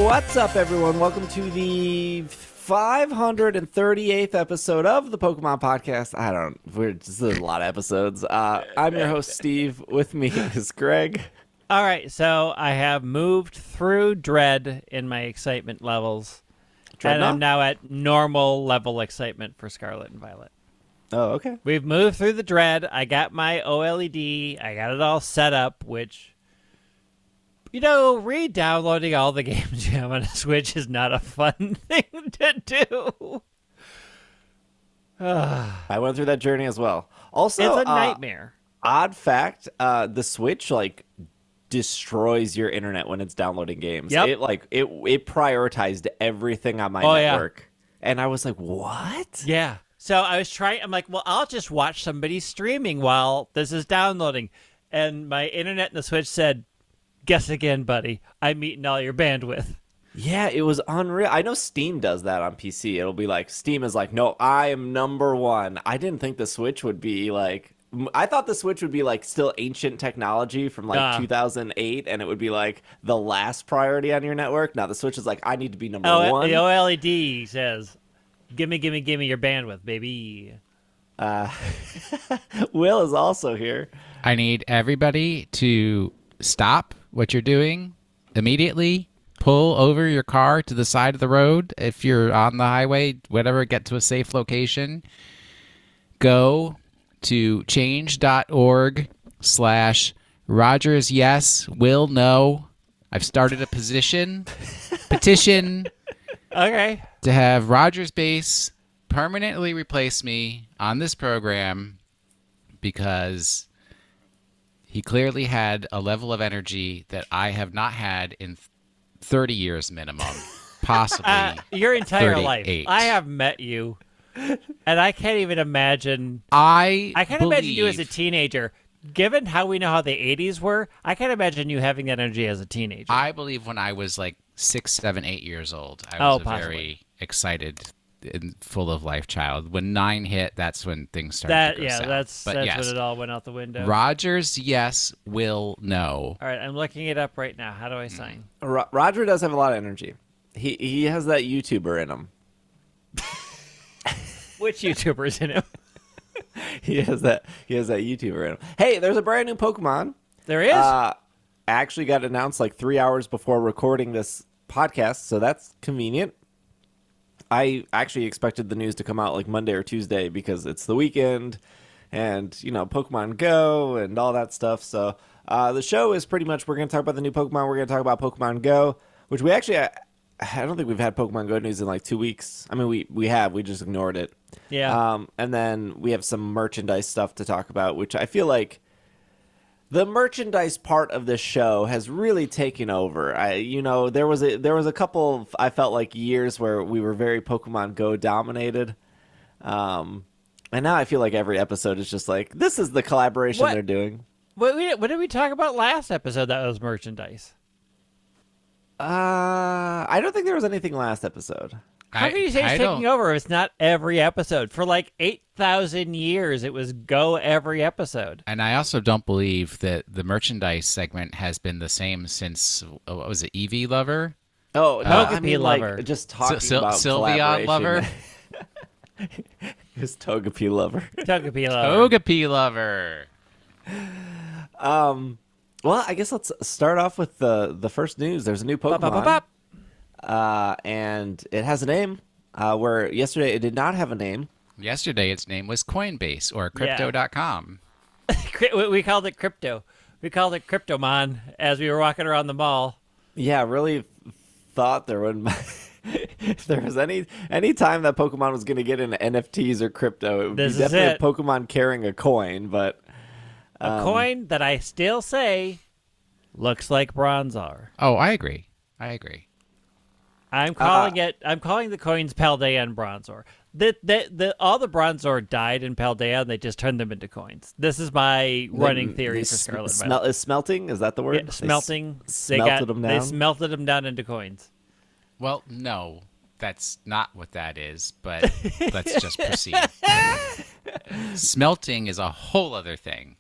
What's up, everyone? Welcome to the 538th episode of the Pokemon Podcast. There's a lot of episodes. I'm your host, Steve. With me is Greg. All right, so I have moved through Dread in my excitement levels. And I'm now at normal level excitement for Scarlet and Violet. Oh, okay. We've moved through the Dread. I got my OLED. I got it all set up, which... You know, re-downloading all the games you have on a Switch is not a fun thing to do. I went through that journey as well. Also, it's a nightmare. Odd fact, the Switch, destroys your internet when it's downloading games. Yep. It prioritized everything on my network. Yeah. And I was like, what? Yeah. So I was I'm like, well, I'll just watch somebody streaming while this is downloading. And my internet in the Switch said, guess again, buddy. I'm eating all your bandwidth. Yeah, it was unreal. I know Steam does that on PC. It'll be like, Steam is like, no, I am number one. I didn't think the Switch would be like, I thought the Switch would be like still ancient technology from 2008, and it would be like the last priority on your network. Now the Switch is like, I need to be number one. The OLED says, gimme your bandwidth, baby. Will is also here. I need everybody to stop what you're doing immediately. Pull over your car to the side of the road. If you're on the highway, whatever, get to a safe location. Go to change.org/Rogers yes, Will no. I've started a petition okay, to have Rogers Base permanently replace me on this program because he clearly had a level of energy that I have not had in 30 years minimum, possibly your entire 38. life. I have met you, and I can't even imagine. I can't imagine you as a teenager. Given how we know how the 80s were, I can't imagine you having that energy as a teenager. I believe when I was like 6, 7, 8 years old, I was a very excited and full of life child. When 9 hit, that's when things started to go south. That's when it all went out the window. Rogers, yes. Will, no. All right, I'm looking it up right now. How do I sign? Roger does have a lot of energy. He has that YouTuber in him. Which YouTuber's in him? He has that YouTuber in him. Hey, there's a brand new Pokemon. There is? Actually got announced like 3 hours before recording this podcast, so that's convenient. I actually expected the news to come out like Monday or Tuesday because it's the weekend and, Pokemon Go and all that stuff. So the show is pretty much, we're going to talk about the new Pokemon. We're going to talk about Pokemon Go, which we actually, I don't think we've had Pokemon Go news in like 2 weeks. I mean, we have. We just ignored it. Yeah. And then we have some merchandise stuff to talk about, which I feel like the merchandise part of this show has really taken over. There was a couple, I felt like, years where we were very Pokemon Go dominated. And now I feel like every episode is just like, this is the collaboration they're doing. What did we talk about last episode that was merchandise? I don't think there was anything last episode. How can you say it's taking over if it's not every episode? For like 8,000 years, it was Go every episode. And I also don't believe that the merchandise segment has been the same since, what was it, Eevee Lover? Oh, no, Togepi Lover. Like, just talking about Sylveon Lover? It's Togepi Lover. Togepi Lover. Togepi Lover. Well, I guess let's start off with the first news. There's a new Pokemon. And it has a name, where yesterday it did not have a name. Yesterday its name was Coinbase or Crypto.com. We called it Crypto. We called it Cryptomon as we were walking around the mall. Yeah, really thought there wouldn't... if there was any time that Pokemon was going to get into NFTs or crypto, it would be definitely a Pokemon carrying a coin, but... a coin that I still say looks like Bronzor. Oh, I agree. I'm calling the coins Paldea and Bronzor. All the Bronzor died in Paldea, and they just turned them into coins. This is my running theory for Scarlet and Violet. Is smelting? Is that the word? Yeah, smelting. They smelted them down into coins. Well, no, that's not what that is, but let's just proceed. Smelting is a whole other thing.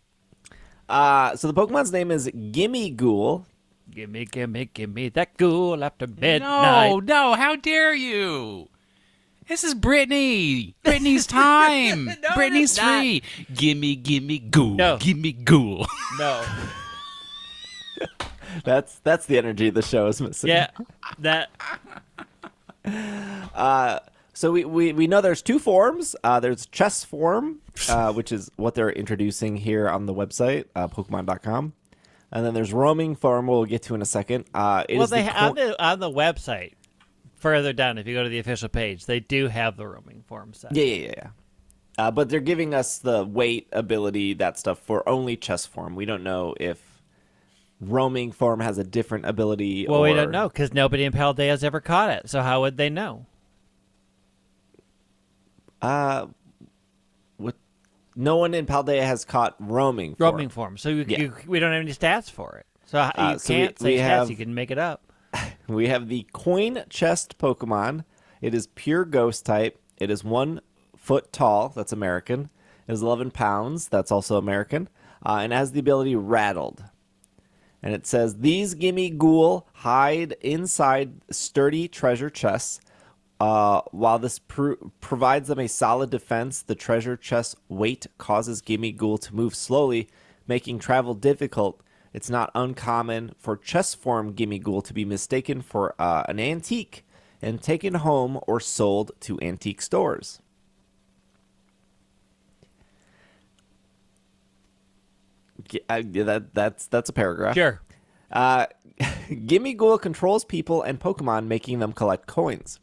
So the Pokemon's name is Gimmighoul. Gimme that ghoul after midnight. No, how dare you? This is Brittany. Brittany's time. No, Brittany's it's not. free. Gimme ghoul. No. Gimme ghoul. No. That's the energy the show is missing. Yeah, that. So we know there's two forms. There's chess form, which is what they're introducing here on the website, Pokemon.com. And then there's roaming form, we'll get to in a second. Well, they on the website, further down, if you go to the official page, they do have the roaming form set. Yeah. But they're giving us the weight, ability, that stuff for only chess form. We don't know if roaming form has a different ability. Well, we don't know because nobody in Paldea has ever caught it. So how would they know? No one in Paldea has caught roaming form. So we don't have any stats for it. So you can't say stats. You can make it up. We have the coin chest Pokemon. It is pure ghost type. It is 1 foot tall. That's American. It is 11 pounds. That's also American. And it has the ability Rattled. And it says, these Gimmighoul hide inside sturdy treasure chests. While this provides them a solid defense, the treasure chest's weight causes Gimmighoul to move slowly, making travel difficult. It's not uncommon for chest form Gimmighoul to be mistaken for an antique and taken home or sold to antique stores. That's a paragraph. Sure. Gimmighoul controls people and Pokemon, making them collect coins.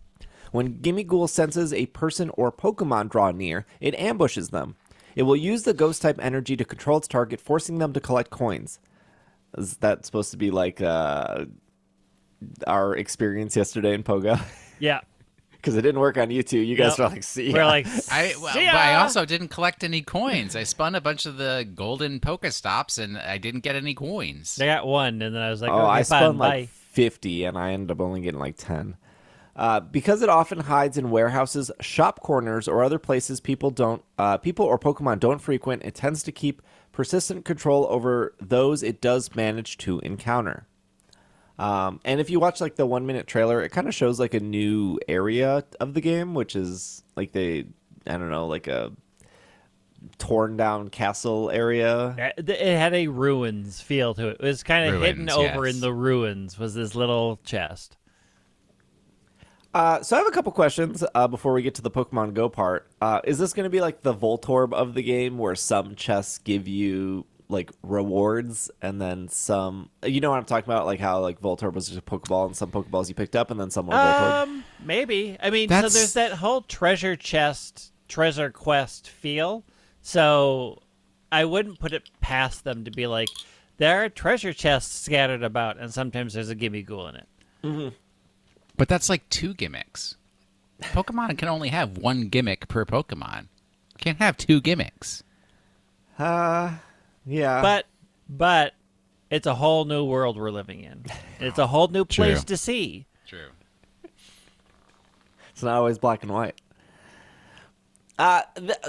When Gimmighoul senses a person or Pokemon draw near, it ambushes them. It will use the ghost-type energy to control its target, forcing them to collect coins. Is that supposed to be like our experience yesterday in Pogo? Yeah. Because it didn't work on you two. You guys were like, see ya. We're like, But I also didn't collect any coins. I spun a bunch of the golden Pokestops, and I didn't get any coins. I got one, and then I was like, oh, okay, I spun fine, like 50, and I ended up only getting like 10. Because it often hides in warehouses, shop corners, or other places people or Pokemon don't frequent, it tends to keep persistent control over those it does manage to encounter. And if you watch like the 1 minute trailer, it kind of shows like a new area of the game, which is like like a torn down castle area. It had a ruins feel to it. It was kind of hidden over in the ruins was this little chest. So I have a couple questions before we get to the Pokemon Go part. Is this going to be like the Voltorb of the game where some chests give you like rewards and then some, you know what I'm talking about? Like how like Voltorb was just a Pokeball and some Pokeballs you picked up and then some were Voltorb? Maybe. I mean, so there's that whole treasure quest feel. So I wouldn't put it past them to be like, there are treasure chests scattered about and sometimes there's a Gimmighoul in it. Mm-hmm. But that's like 2 gimmicks. Pokemon can only have 1 gimmick per Pokemon. You can't have 2 gimmicks. Yeah. But it's a whole new world we're living in. It's a whole new place to see. True. It's not always black and white.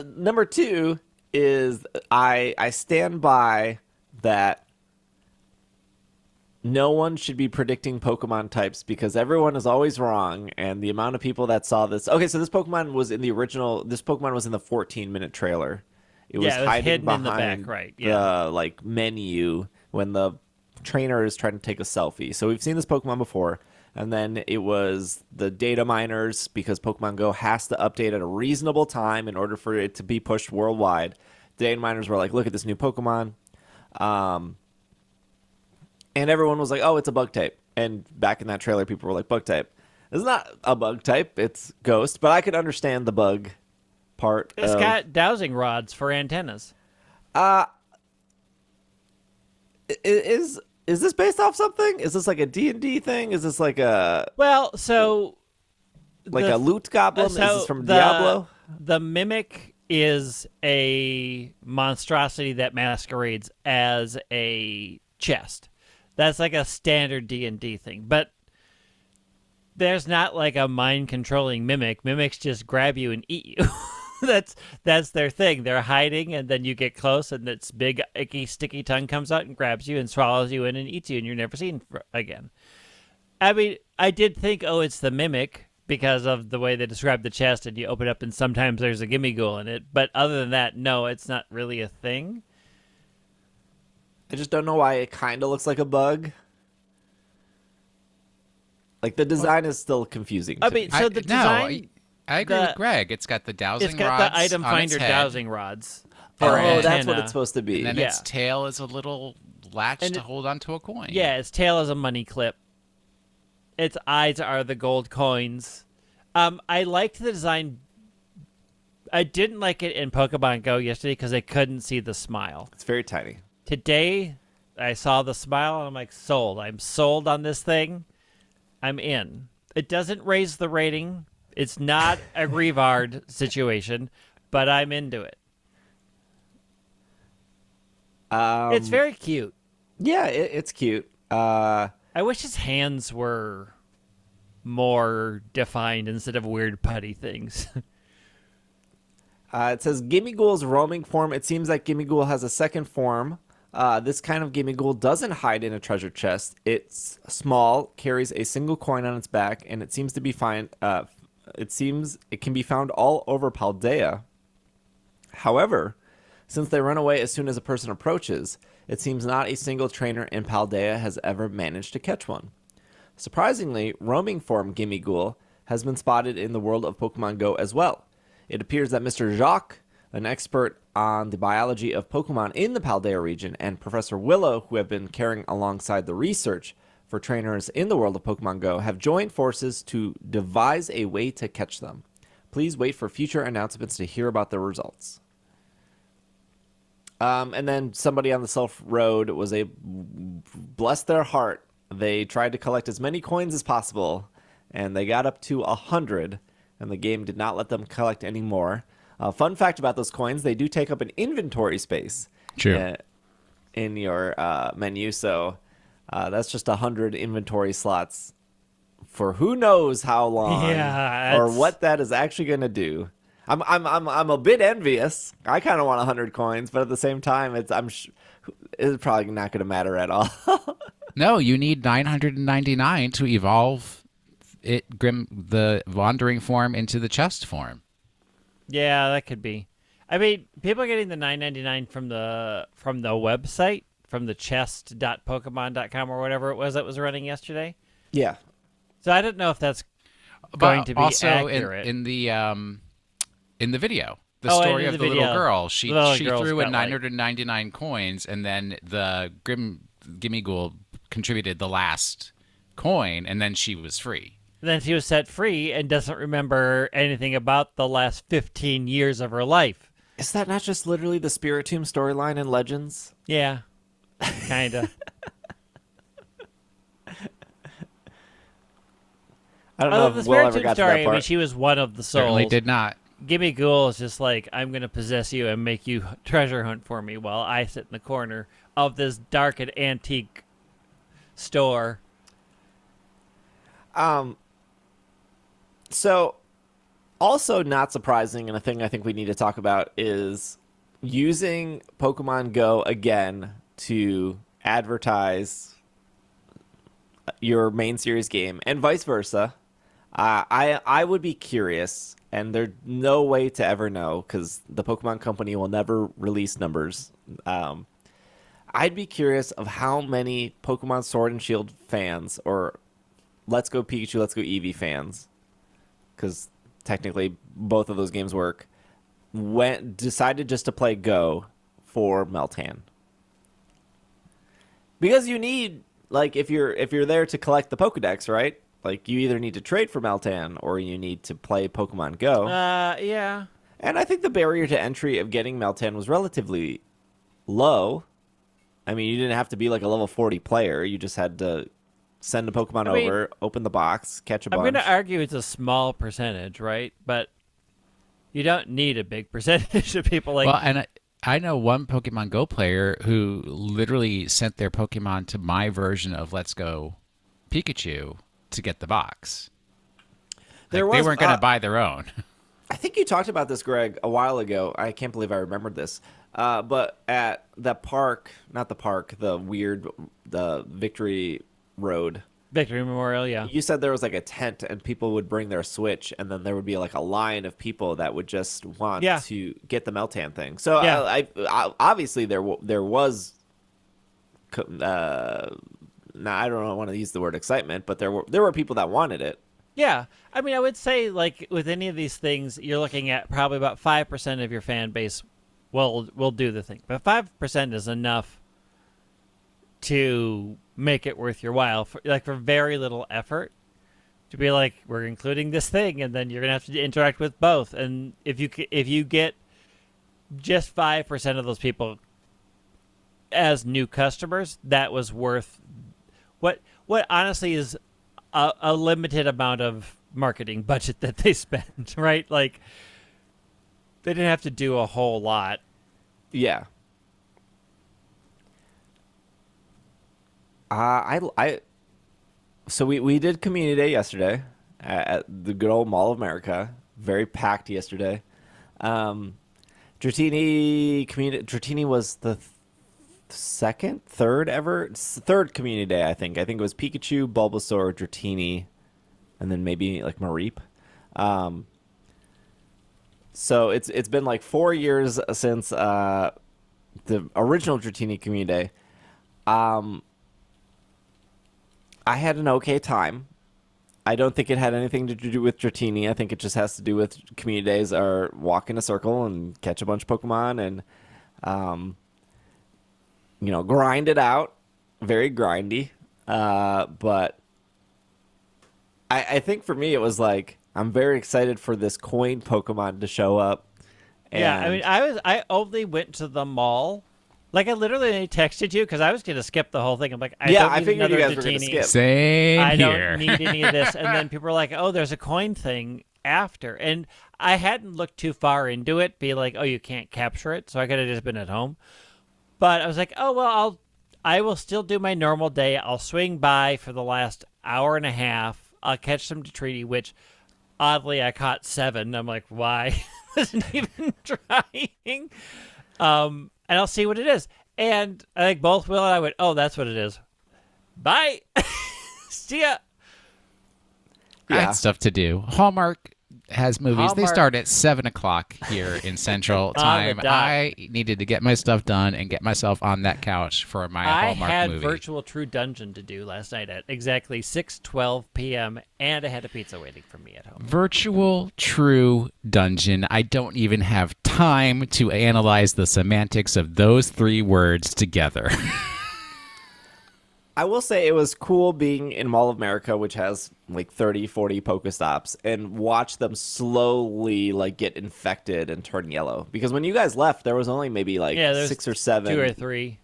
Number 2 is I stand by that no one should be predicting Pokemon types because everyone is always wrong, and the amount of people that saw this. Okay, so this Pokemon was in the original. This Pokemon was in the 14-minute trailer. It was hiding hidden behind in the back, right? Yeah. The like menu when the trainer is trying to take a selfie. So we've seen this Pokemon before, and then it was the data miners because Pokemon Go has to update at a reasonable time in order for it to be pushed worldwide. The data miners were like, "Look at this new Pokemon." And everyone was like, oh, it's a bug type. And back in that trailer, people were like, bug type. It's not a bug type. It's ghost. But I could understand the bug part. It's got dowsing rods for antennas. Is this based off something? Is this like a D&D thing? Is this like a... Well, so... Like a loot goblin? So is this from Diablo? The Mimic is a monstrosity that masquerades as a chest. That's like a standard D&D thing. But there's not like a mind-controlling Mimic. Mimics just grab you and eat you. That's their thing. They're hiding, and then you get close, and its big, icky, sticky tongue comes out and grabs you and swallows you in and eats you, and you're never seen again. I mean, I did think, oh, it's the mimic because of the way they describe the chest, and you open up, and sometimes there's a Gimmighoul in it. But other than that, no, it's not really a thing. I just don't know why it kind of looks like a bug. Like, the design is still confusing. I mean, so the design... I agree with Greg. It's got the dowsing rods. It's got the item on finder its head. dowsing rods. Oh, for that's what it's supposed to be. And then Yeah. its tail is a little latch to hold onto a coin. Yeah, its tail is a money clip. Its eyes are the gold coins. I liked the design. I didn't like it in Pokemon Go yesterday because I couldn't see the smile. It's very tiny. Today, I saw the smile, and I'm like, sold. I'm sold on this thing. I'm in. It doesn't raise the rating. It's not a Revard situation, but I'm into it. It's very cute. Yeah, it's cute. I wish his hands were more defined instead of weird putty things. It says Gimmighoul's roaming form. It seems like Gimmighoul has a second form. This kind of Gimmighoul doesn't hide in a treasure chest. It's small, carries a single coin on its back, and it seems to be fine. It seems it can be found all over Paldea. However, since they run away as soon as a person approaches, it seems not a single trainer in Paldea has ever managed to catch one. Surprisingly, roaming form Gimmighoul has been spotted in the world of Pokemon Go as well. It appears that Mr. Jacques, an expert on the biology of Pokemon in the Paldea region, and Professor Willow, who have been carrying alongside the research for trainers in the world of Pokemon Go, have joined forces to devise a way to catch them. Please wait for future announcements to hear about the results. And then somebody on the Self Road was bless their heart. They tried to collect as many coins as possible, and they got up to 100, and the game did not let them collect any more. Fun fact about those coins, they do take up an inventory space. True. In your menu, so that's just 100 inventory slots for who knows how long, or what that is actually going to do. I'm a bit envious. I kind of want 100 coins, but at the same time, it's probably not going to matter at all. No, you need 999 to evolve the wandering form into the chest form. Yeah, that could be. I mean, people are getting the $9.99 from the website, from the chest.pokemon.com or whatever it was that was running yesterday. Yeah. So I don't know if that's going to be also accurate. in the video, the story of the little girl, she threw in 999 coins, and then the Gimmighoul contributed the last coin, and then she was free. Then she was set free and doesn't remember anything about the last 15 years of her life. Is that not just literally the Spiritomb storyline in Legends? Yeah, kind of. I don't know if Will ever got to that part. I mean, she was one of the souls. Certainly did not. Gimmighoul is just like, I'm going to possess you and make you treasure hunt for me while I sit in the corner of this dark and antique store. So, also not surprising, and a thing I think we need to talk about is using Pokemon Go again to advertise your main series game, and vice versa. I would be curious, and there's no way to ever know because the Pokemon Company will never release numbers. I'd be curious of how many Pokemon Sword and Shield fans, or Let's Go Pikachu, Let's Go Eevee fans, because technically both of those games work, decided just to play Go for Meltan. Because you need, like, if you're there to collect the Pokedex, right? Like, you either need to trade for Meltan or you need to play Pokemon Go. Yeah. And I think the barrier to entry of getting Meltan was relatively low. I mean, you didn't have to be like a level 40 player. You just had to send a Pokemon over, open the box, catch a bunch. I'm going to argue it's a small percentage, right? But you don't need a big percentage of people like... Well, and I know one Pokemon Go player who literally sent their Pokemon to my version of Let's Go Pikachu to get the box. They weren't going to buy their own. I think you talked about this, Greg, a while ago. I can't believe I remembered this. But at the park, not the park, the Victory Road. Victory Memorial, yeah. You said there was like a tent and people would bring their Switch, and then there would be like a line of people that would just want to get the Meltan thing. So I obviously there was. Now I don't want to use the word excitement, but there were people that wanted it. Yeah, I mean, I would say like with any of these things, you're looking at probably about 5% of your fan base will do the thing, but 5% is enough to make it worth your while for very little effort to be like, we're including this thing, and then you're gonna have to interact with both. And if you get just 5% of those people as new customers, that was worth what honestly is a limited amount of marketing budget that they spent, right? Like, they didn't have to do a whole lot. Yeah. So we did Community Day yesterday at the good old Mall of America. Very packed yesterday. Dratini was the third Community Day, I think. I think it was Pikachu, Bulbasaur, Dratini, and then maybe like Mareep. So it's been like 4 years since the original Dratini Community Day. I had an okay time. I don't think it had anything to do with Dratini. I think it just has to do with Community Days are walk in a circle and catch a bunch of Pokemon and grind it out. Very grindy. But I think for me it was like, I'm very excited for this coin Pokemon to show up. And yeah, I mean, I only went to the mall. Like, I literally texted you because I was going to skip the whole thing. I'm like, I figured you guys were going to skip. Same I here. don't need any of this. And then people were like, oh, there's a coin thing after. And I hadn't looked too far into it, be like, oh, you can't capture it. So I could have just been at home. But I was like, oh, well, I will still do my normal day. I'll swing by for the last hour and a half. I'll catch some Dratini, which oddly I caught 7. I'm like, why? Wasn't even trying. And I'll see what it is. And I think both Will and I went, oh, that's what it is. Bye. See ya. I had stuff to do. Hallmark has movies. They Hallmark. start at 7 o'clock here in Central Time. dot. I needed to get my stuff done and get myself on that couch for my Hallmark I had movie. Virtual True Dungeon to do last night at exactly 6:12 p.m. and I had a pizza waiting for me at home. Virtual True Dungeon. I don't even have time to analyze the semantics of those 3 words together. I will say it was cool being in Mall of America, which has like 30, 40 Pokestops, and watch them slowly like get infected and turn yellow. Because when you guys left, there was only maybe like 6 or 7. 2 or 3.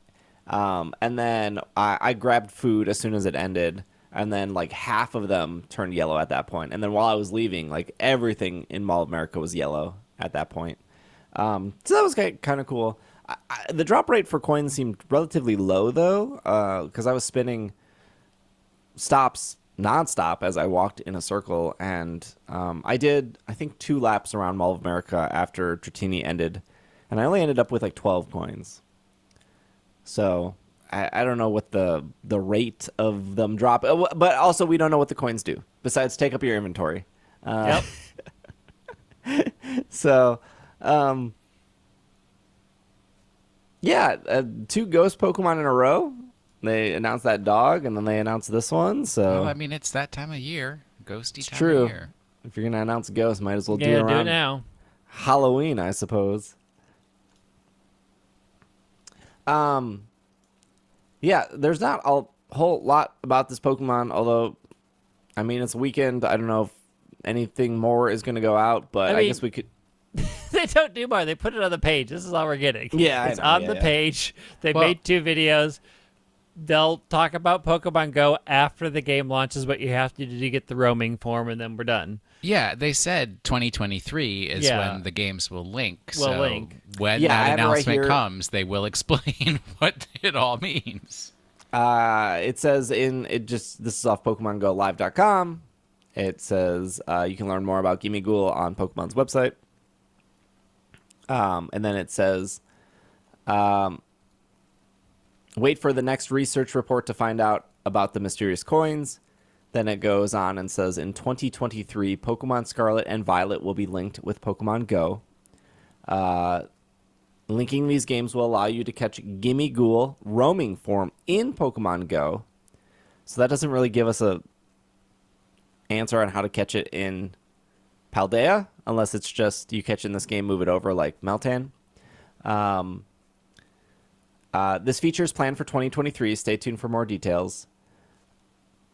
And then I grabbed food as soon as it ended, and then like half of them turned yellow at that point. And then while I was leaving, like everything in Mall of America was yellow at that point. So that was kind of cool. The drop rate for coins seemed relatively low, though, because I was spinning stops nonstop as I walked in a circle. And I did, I think, 2 laps around Mall of America after Dratini ended. And I only ended up with like 12 coins. So I don't know what the rate of them drop. But also, we don't know what the coins do, besides take up your inventory. Yep. So... yeah, 2 ghost Pokemon in a row. They announced that dog, and then they announced this one. So Well, I mean, it's that time of year. Ghosty it's time true. of year. If you're gonna announce a ghost, might as well do Yeah, it do around it now. Halloween, I suppose. Yeah, there's not a whole lot about this Pokemon, although, I mean, it's a weekend. I don't know if anything more is going to go out, but I guess we could... They don't do more. They put it on the page. This is all we're getting. Yeah, it's I know. on Yeah, the yeah. page. They Well- made 2 videos. They'll talk about Pokemon Go after the game launches, what you have to do to get the roaming form, and then we're done. Yeah, they said 2023 is Yeah. when the games will link. Will so link. when Yeah, I that have it right announcement here. comes, they will explain what it all means. It says this is off PokemonGoLive.com. It says you can learn more about Gimmighoul on Pokemon's website. And then it says, wait for the next research report to find out about the mysterious coins. Then it goes on and says, in 2023, Pokemon Scarlet and Violet will be linked with Pokemon Go. Linking these games will allow you to catch Gimmighoul roaming form in Pokemon Go. So that doesn't really give us a answer on how to catch it in Paldea, unless it's just you catch it in this game, move it over like Meltan. This feature is planned for 2023. Stay tuned for more details.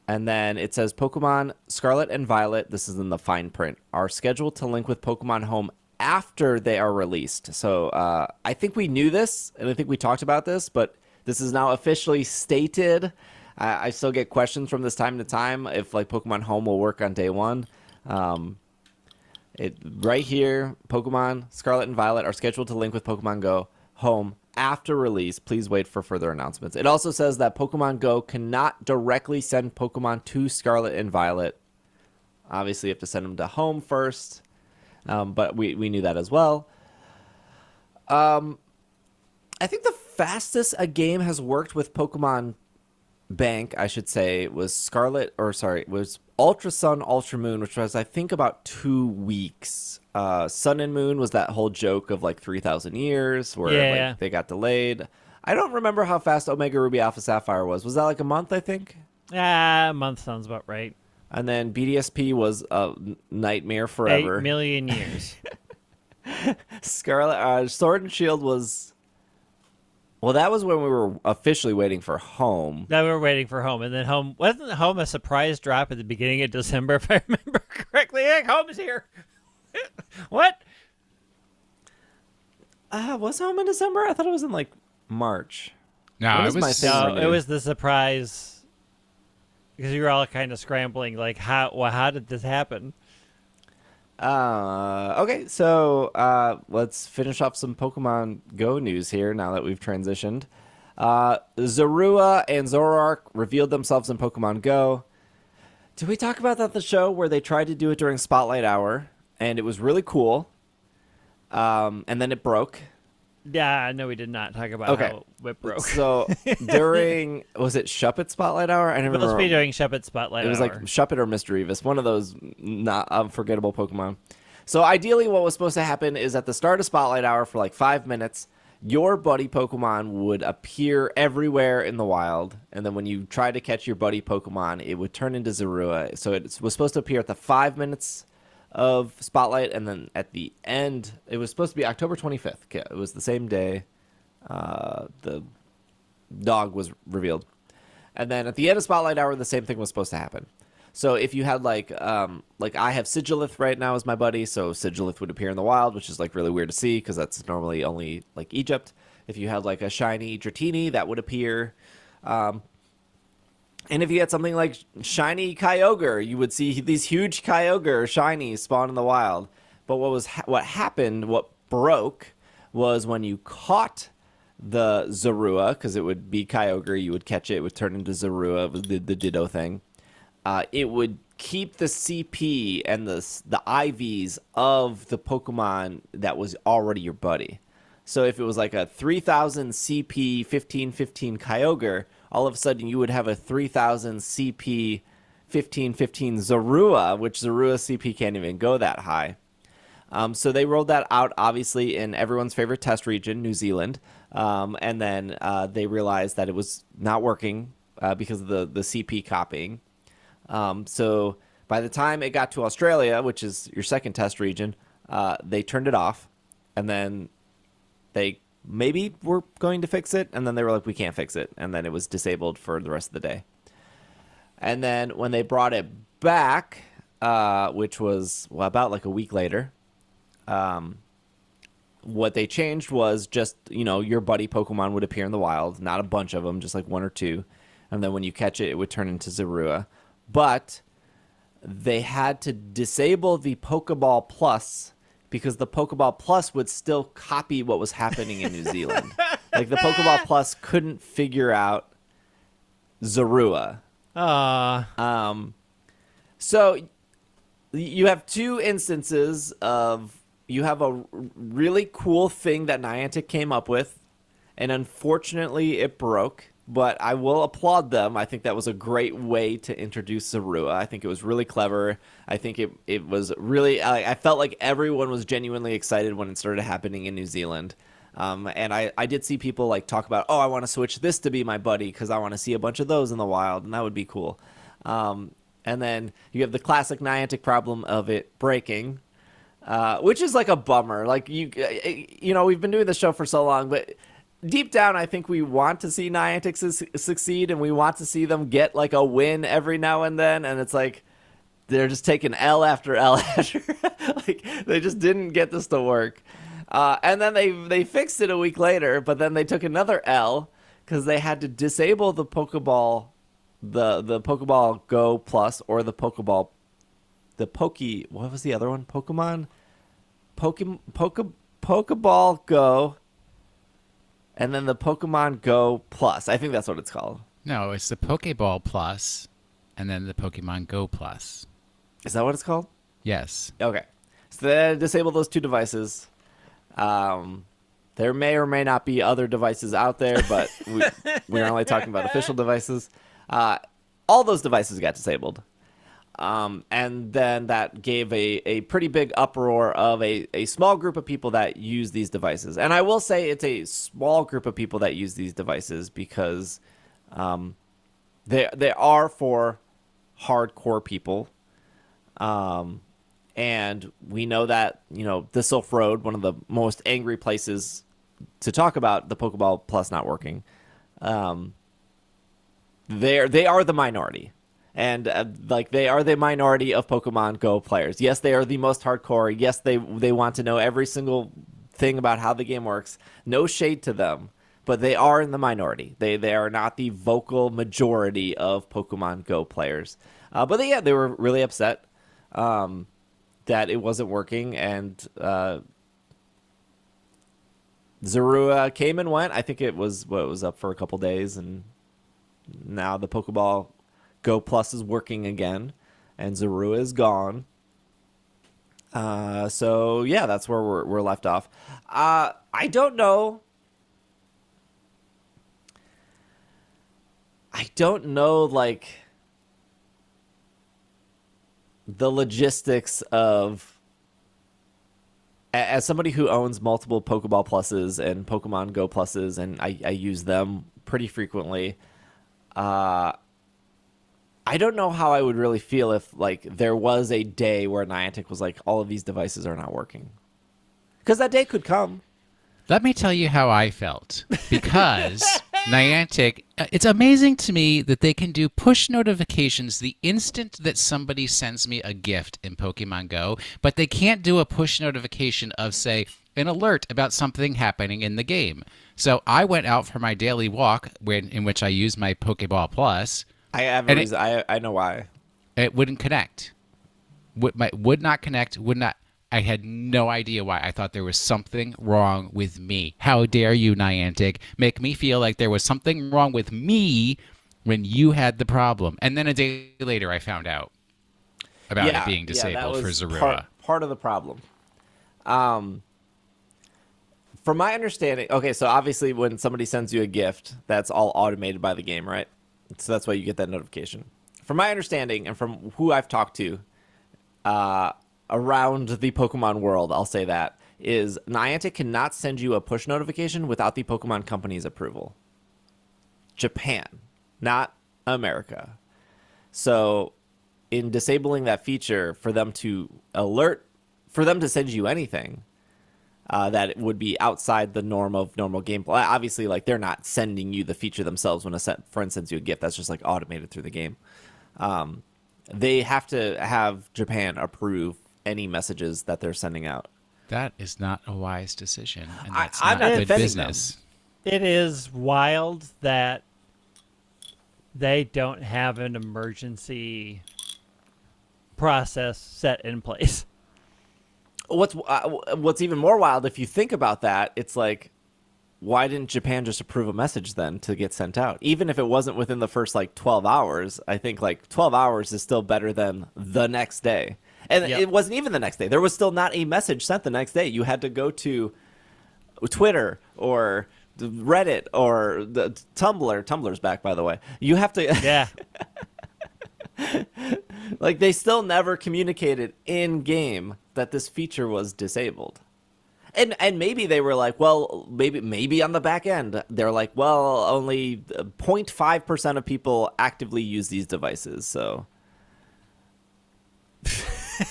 And then it says Pokemon Scarlet and Violet, this is in the fine print, are scheduled to link with Pokemon Home after they are released. So I think we knew this, and I think we talked about this, but this is now officially stated. I still get questions from this time to time if like Pokemon Home will work on day one. Right here, Pokemon Scarlet and Violet are scheduled to link with Pokemon Go Home after release. Please wait for further announcements. It also says that Pokemon Go cannot directly send Pokemon to Scarlet and Violet. Obviously, you have to send them to Home first, but we knew that as well. I think the fastest a game has worked with Pokemon Bank, I should say, was was Ultra Sun, Ultra Moon, which was, I think, about 2 weeks. Sun and Moon was that whole joke of like 3,000 years where like, they got delayed. I don't remember how fast Omega Ruby Alpha Sapphire was. Was that like a month, I think? A month sounds about right. And then BDSP was a nightmare forever. 8 million years. Scarlet, Sword and Shield was... Well, that was when we were officially waiting for Home. Now we were waiting for Home, and then Home wasn't Home a surprise drop at the beginning of December, if I remember correctly. Hey, Home is here. What? Was Home in December? I thought it was in like March. No, it was the surprise because you were all kind of scrambling, like how did this happen? Okay, so let's finish off some Pokemon Go news here now that we've transitioned. Zorua and Zoroark revealed themselves in Pokemon Go. Did we talk about that at the show where they tried to do it during Spotlight Hour, and it was really cool, and then it broke? Yeah, no, we did not talk about how it broke. So during, was it Shuppet Spotlight Hour? I never remember. It must be during Shuppet Spotlight Hour. It was like Shuppet or Mr. Evis, one of those not unforgettable Pokemon. So ideally what was supposed to happen is at the start of Spotlight Hour for like 5 minutes, your buddy Pokemon would appear everywhere in the wild. And then when you try to catch your buddy Pokemon, it would turn into Zorua. So it was supposed to appear at the 5 minutes of Spotlight, and then at the end, it was supposed to be October 25th. It was the same day the dog was revealed. And then at the end of Spotlight Hour, the same thing was supposed to happen. So if you had like I have Sigilith right now as my buddy, so Sigilith would appear in the wild, which is like really weird to see because that's normally only like Egypt. If you had like a shiny Dratini, that would appear. And if you had something like shiny Kyogre, you would see these huge Kyogre shinies spawn in the wild. But what happened, what broke, was when you caught the Zorua, because it would be Kyogre, you would catch it, it would turn into Zorua, the Ditto thing. It would keep the CP and the IVs of the Pokemon that was already your buddy. So if it was like a 3,000 CP 1515 Kyogre, all of a sudden you would have a 3,000 CP 1515 Zorua, which Zorua CP can't even go that high. So they rolled that out, obviously, in everyone's favorite test region, New Zealand. And then they realized that it was not working because of the CP copying. So by the time it got to Australia, which is your second test region, they turned it off. And then they maybe were going to fix it. And then they were like, we can't fix it. And then it was disabled for the rest of the day. And then when they brought it back, which was about like a week later, what they changed was just, your buddy Pokemon would appear in the wild, not a bunch of them, just like one or two. And then when you catch it, it would turn into Zorua. But they had to disable the Pokeball Plus because the Pokeball Plus would still copy what was happening in New Zealand. Like the Pokeball Plus couldn't figure out Zorua. So you have two instances of you have a really cool thing that Niantic came up with, and unfortunately it broke. But I will applaud them. I think that was a great way to introduce Zorua. I think it was really clever. I think it was really... I felt like everyone was genuinely excited when it started happening in New Zealand. And I did see people like talk about, oh, I want to switch this to be my buddy because I want to see a bunch of those in the wild, and that would be cool. And then you have the classic Niantic problem of it breaking, which is like a bummer. Like, you know, we've been doing this show for so long, but... deep down, I think we want to see Niantic succeed, and we want to see them get like a win every now and then. And it's like they're just taking L after L after. Like, they just didn't get this to work. And then they fixed it a week later, but then they took another L because they had to disable the Pokeball, the Pokeball Go Plus, or the Pokeball, what was the other one? Pokeball Go. And then the Pokemon Go Plus. I think that's what it's called. No, it's the Pokeball Plus, and then the Pokemon Go Plus. Is that what it's called? Yes. Okay. So they disable those two devices. There may or may not be other devices out there, but we're only talking about official devices. All those devices got disabled. And then that gave a pretty big uproar of a small group of people that use these devices. And I will say it's a small group of people that use these devices because they are for hardcore people. And we know that, you know, the Sylph Road, one of the most angry places to talk about the Pokeball Plus not working, they are the minority. And like, they are the minority of Pokemon Go players. Yes, they are the most hardcore. Yes, they want to know every single thing about how the game works. No shade to them, but they are in the minority. They are not the vocal majority of Pokemon Go players. But they were really upset that it wasn't working, and Zorua came and went. I think it was up for a couple days, and now the Pokeball Go Plus is working again, and Zorua is gone. So yeah, that's where we're left off. I don't know. Like, the logistics of, as somebody who owns multiple Pokeball Pluses and Pokemon Go Pluses, and I use them pretty frequently. I don't know how I would really feel if, like, there was a day where Niantic was like, all of these devices are not working. Because that day could come. Let me tell you how I felt. Because Niantic, it's amazing to me that they can do push notifications the instant that somebody sends me a gift in Pokemon Go, but they can't do a push notification of, say, an alert about something happening in the game. So I went out for my daily walk in which I use my Pokeball Plus. I have a reason. I know why. It wouldn't connect. Would not connect. Would not. I had no idea why. I thought there was something wrong with me. How dare you, Niantic, make me feel like there was something wrong with me when you had the problem. And then a day later, I found out about it being disabled for Zorua. Part of the problem. From my understanding, okay, so obviously when somebody sends you a gift, that's all automated by the game, right? So that's why you get that notification. From my understanding, and from who I've talked to around the Pokemon world, I'll say that, is Niantic cannot send you a push notification without the Pokemon Company's approval. Japan, not America. So in disabling that feature, for them to send you anything, that it would be outside the norm of normal gameplay. Obviously, like, they're not sending you the feature themselves when a friend sends you a gift. That's just like automated through the game. They have to have Japan approve any messages that they're sending out. That is not a wise decision, and that's I'm not not good business. It is wild that they don't have an emergency process set in place. What's even more wild, if you think about that, it's like, why didn't Japan just approve a message then to get sent out? Even if it wasn't within the first, like, 12 hours, I think, like, 12 hours is still better than the next day. And Yep. it wasn't even the next day. There was still not a message sent the next day. You had to go to Twitter or Reddit or the Tumblr. Tumblr's back, by the way. You have to Yeah. like they still never communicated in game that this feature was disabled. And maybe they were like, well, maybe on the back end they're like, well, only 0.5% of people actively use these devices. So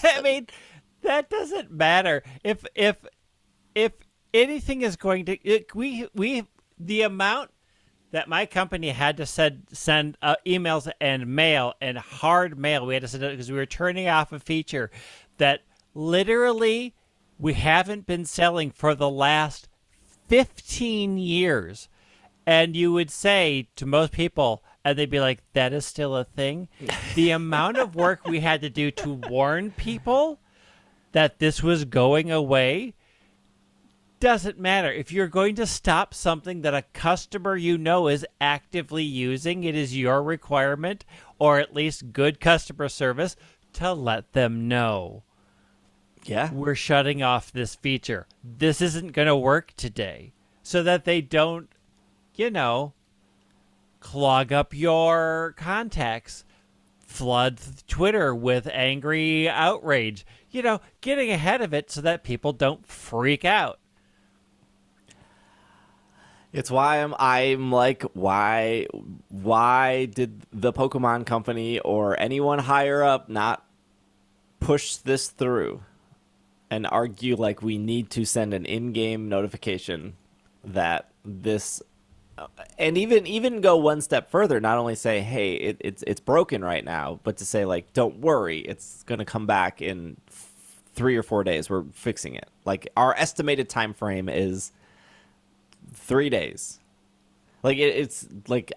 I mean, that doesn't matter. If anything is going to the amount that my company had to send emails and mail and hard mail, we had to send it because we were turning off a feature that literally we haven't been selling for the last 15 years. And you would say to most people, and they'd be like, that is still a thing. The amount of work we had to do to warn people that this was going away doesn't matter. If you're going to stop something that a customer you know is actively using, it is your requirement, or at least good customer service, to let them know. yeah, We're shutting off this feature. This isn't going to work today. So that they don't, clog up your contacts, flood Twitter with angry outrage, getting ahead of it so that people don't freak out. it's why I'm like, why did the Pokemon company or anyone higher up not push this through and argue like we need to send an in-game notification that this, and even go one step further, not only say, hey, it's broken right now, but to say like, don't worry, it's going to come back in 3 or 4 days. We're fixing it. Like our estimated time frame is 3 days. Like it's like,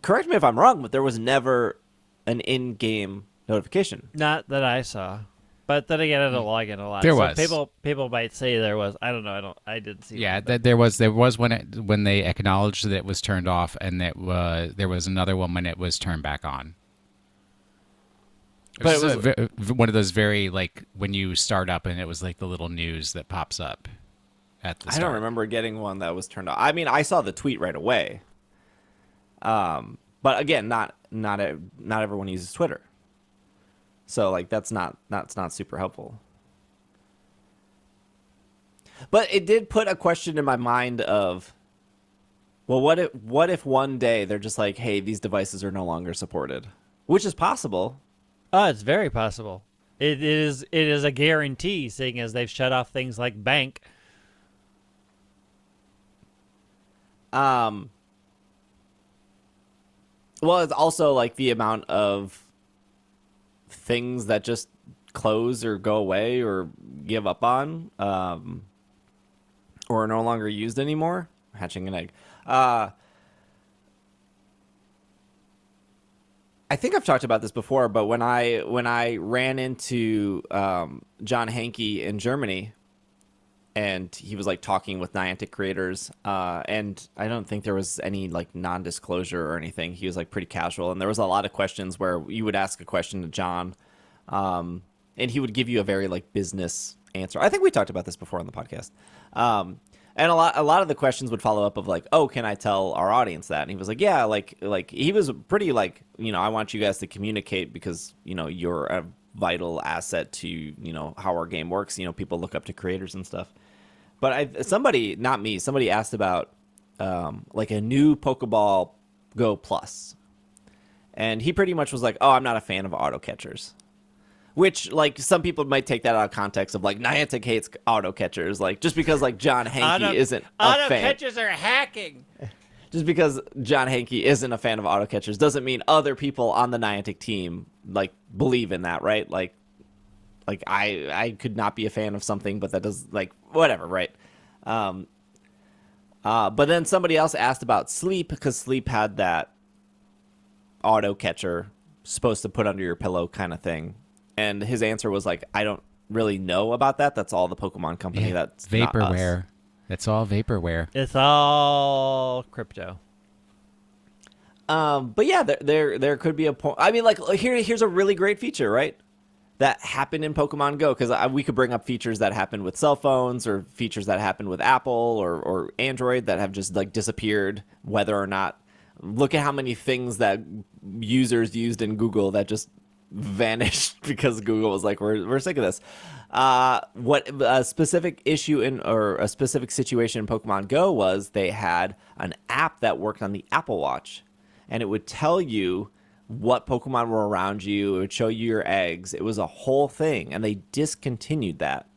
correct me if I'm wrong, but there was never an in-game notification. Not that I saw. But then again, I don't log in a lot. There so was. People might say there was. I don't know. I didn't see. Yeah, one, but- there was when they acknowledged that it was turned off, and that there was another one when it was turned back on. But It it was one of those very, like, when you start up and it was like the little news that pops up at the I start. don't remember getting one that was turned off. I mean, I saw the tweet right away. But again, not everyone uses Twitter. So like that's not super helpful. But it did put a question in my mind of, well, what if one day they're just like, hey, these devices are no longer supported, which is possible. Oh, it's very possible. It is a guarantee, seeing as they've shut off things like bank. Well, it's also like the amount of things that just close or go away or give up on, or are no longer used anymore. Hatching an egg. I think I've talked about this before, but when I ran into John Hankey in Germany, and he was like talking with Niantic creators, and I don't think there was any like non-disclosure or anything. He was like pretty casual, and there was a lot of questions where you would ask a question to John, and he would give you a very like business answer. I think we talked about this before on the podcast. And a lot of the questions would follow up of like, oh, can I tell our audience that? And he was like, yeah, like he was pretty like, I want you guys to communicate because, you're a vital asset to, how our game works. People look up to creators and stuff. But somebody asked about like a new Pokeball Go Plus. And he pretty much was like, oh, I'm not a fan of auto catchers. Which, like, some people might take that out of context of, like, Niantic hates auto catchers. Like, just because, like, John Hankey isn't a auto fan. catchers are hacking. Just because John Hankey isn't a fan of auto catchers doesn't mean other people on the Niantic team, like, believe in that, right? Like I could not be a fan of something, but that does, like, whatever, right? But then somebody else asked about Sleep, because Sleep had that auto catcher supposed to put under your pillow kind of thing. And his answer was like, I don't really know about that. That's all the Pokemon company. That's vaporware. Not us. That's all vaporware. It's all crypto. But yeah, there could be a point. I mean, like here's a really great feature, right? that happened in Pokemon Go, because we could bring up features that happened with cell phones or features that happened with Apple or Android that have just like disappeared, whether or not. Look at how many things that users used in Google that just vanished because Google was like, we're sick of this. What a specific issue or a specific situation in Pokemon Go was they had an app that worked on the Apple Watch, and it would tell you what Pokemon were around you. It would show you your eggs. It was a whole thing, and they discontinued that.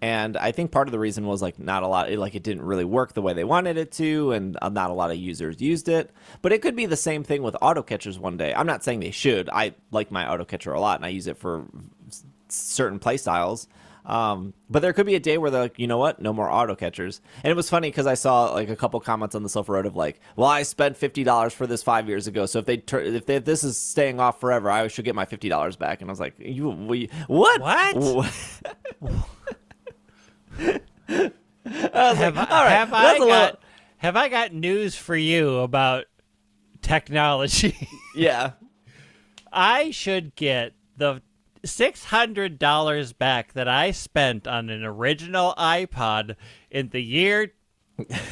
And I think part of the reason was like not a lot, like it didn't really work the way they wanted it to, and not a lot of users used it. But it could be the same thing with auto catchers one day. I'm not saying they should. I like my auto catcher a lot, and I use it for certain play styles. But there could be a day where they're like, you know what, no more auto catchers. And it was funny because I saw like a couple comments on the Silph Road of like, well, I spent $50 for this 5 years ago, so if this is staying off forever, I should get my $50 back. And I was like, what? What? Have I got news for you about technology? Yeah. I should get the $600 back that I spent on an original iPod in the year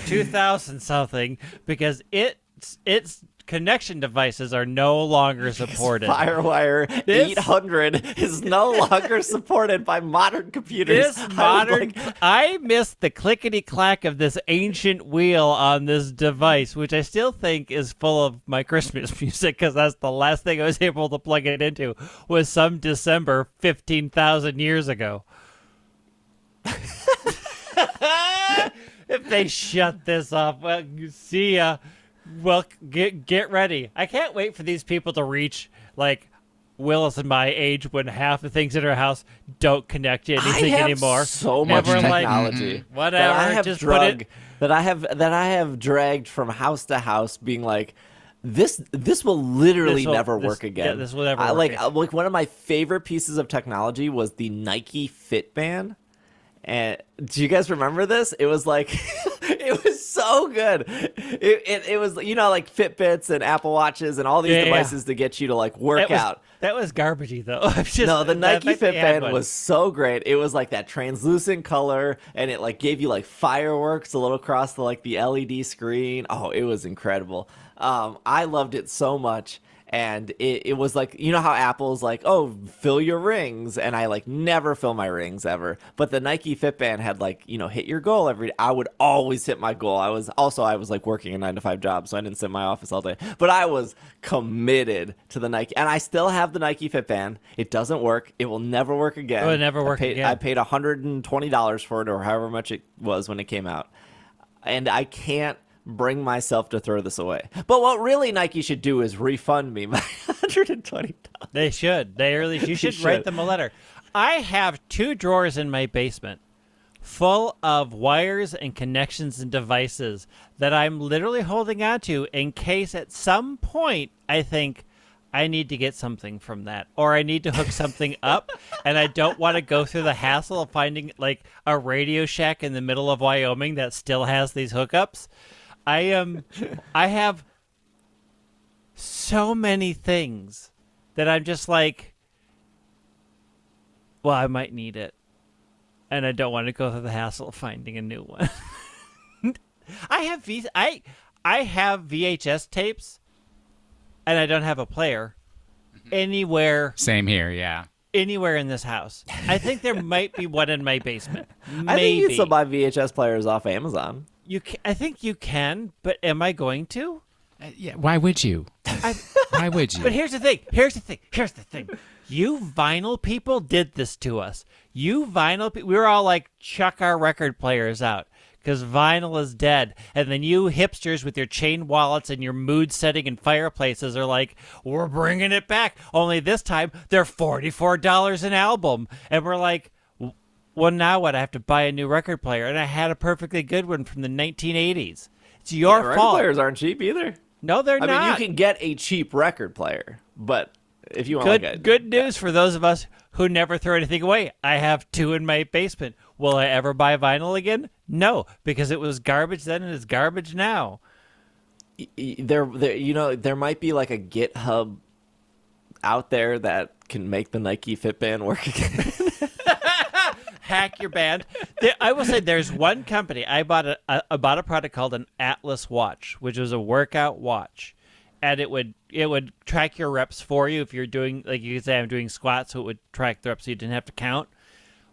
2000 something because its connection devices are no longer supported. FireWire 800 is no longer supported by modern computers. I missed the clickety-clack of this ancient wheel on this device, which I still think is full of my Christmas music because that's the last thing I was able to plug it into was some December 15,000 years ago. If they shut this off, well, see ya. Well, get ready. I can't wait for these people to reach, like, Willis and my age when half the things in our house don't connect to anything anymore. So much technology. Whatever. That I have dragged from house to house, being like, this will literally never work again. Yeah, this will never work again. Like one of my favorite pieces of technology was the Nike Fit Band. And do you guys remember this? It was like, it was so good. It was, you know, like Fitbits and Apple Watches and all these devices to get you to like work out. That was garbagey though. No, the Nike Fit Band was so great. It was like that translucent color, and it like gave you like fireworks a little across the like the LED screen. Oh, it was incredible. I loved it so much. And it was like, you know how Apple's like, oh, fill your rings. And I like never fill my rings ever. But the Nike Fitband had like, you know, hit your goal every day. I would always hit my goal. I was like working a 9-to-5 job, so I didn't sit in my office all day. But I was committed to the Nike. And I still have the Nike Fitband. It doesn't work. It will never work again. It will never work again. I paid $120 for it, or however much it was when it came out. And I can't bring myself to throw this away. But what really Nike should do is refund me my $120. They should. You should write them a letter. I have 2 drawers in my basement full of wires and connections and devices that I'm literally holding on to in case at some point I think I need to get something from that, or I need to hook something up, and I don't want to go through the hassle of finding like a Radio Shack in the middle of Wyoming that still has these hookups. I have so many things that I'm just like, well, I might need it, and I don't want to go through the hassle of finding a new one. I have VHS tapes, and I don't have a player anywhere. Same here, yeah. Anywhere in this house. I think there might be one in my basement. Maybe. I think you can still buy VHS players off Amazon. I think you can, but am I going to? Yeah. Why would you? Why would you? But here's the thing. You vinyl people did this to us. We were all like, chuck our record players out because vinyl is dead. And then you hipsters with your chain wallets and your mood setting and fireplaces are like, we're bringing it back. Only this time they're $44 an album. And we're like, well, now what? I have to buy a new record player. And I had a perfectly good one from the 1980s. It's your fault. Record players aren't cheap either. No, they're not. I mean, you can get a cheap record player, but if you want good news for those of us who never throw anything away. I have 2 in my basement. Will I ever buy vinyl again? No, because it was garbage then and it's garbage now. There might be like a GitHub out there that can make the Nike Fitband work again. Hack your band. I will say there's one company. I bought a product called an Atlas watch, which was a workout watch, and it would track your reps for you if you're doing, like, you could say I'm doing squats, so it would track the reps so you didn't have to count.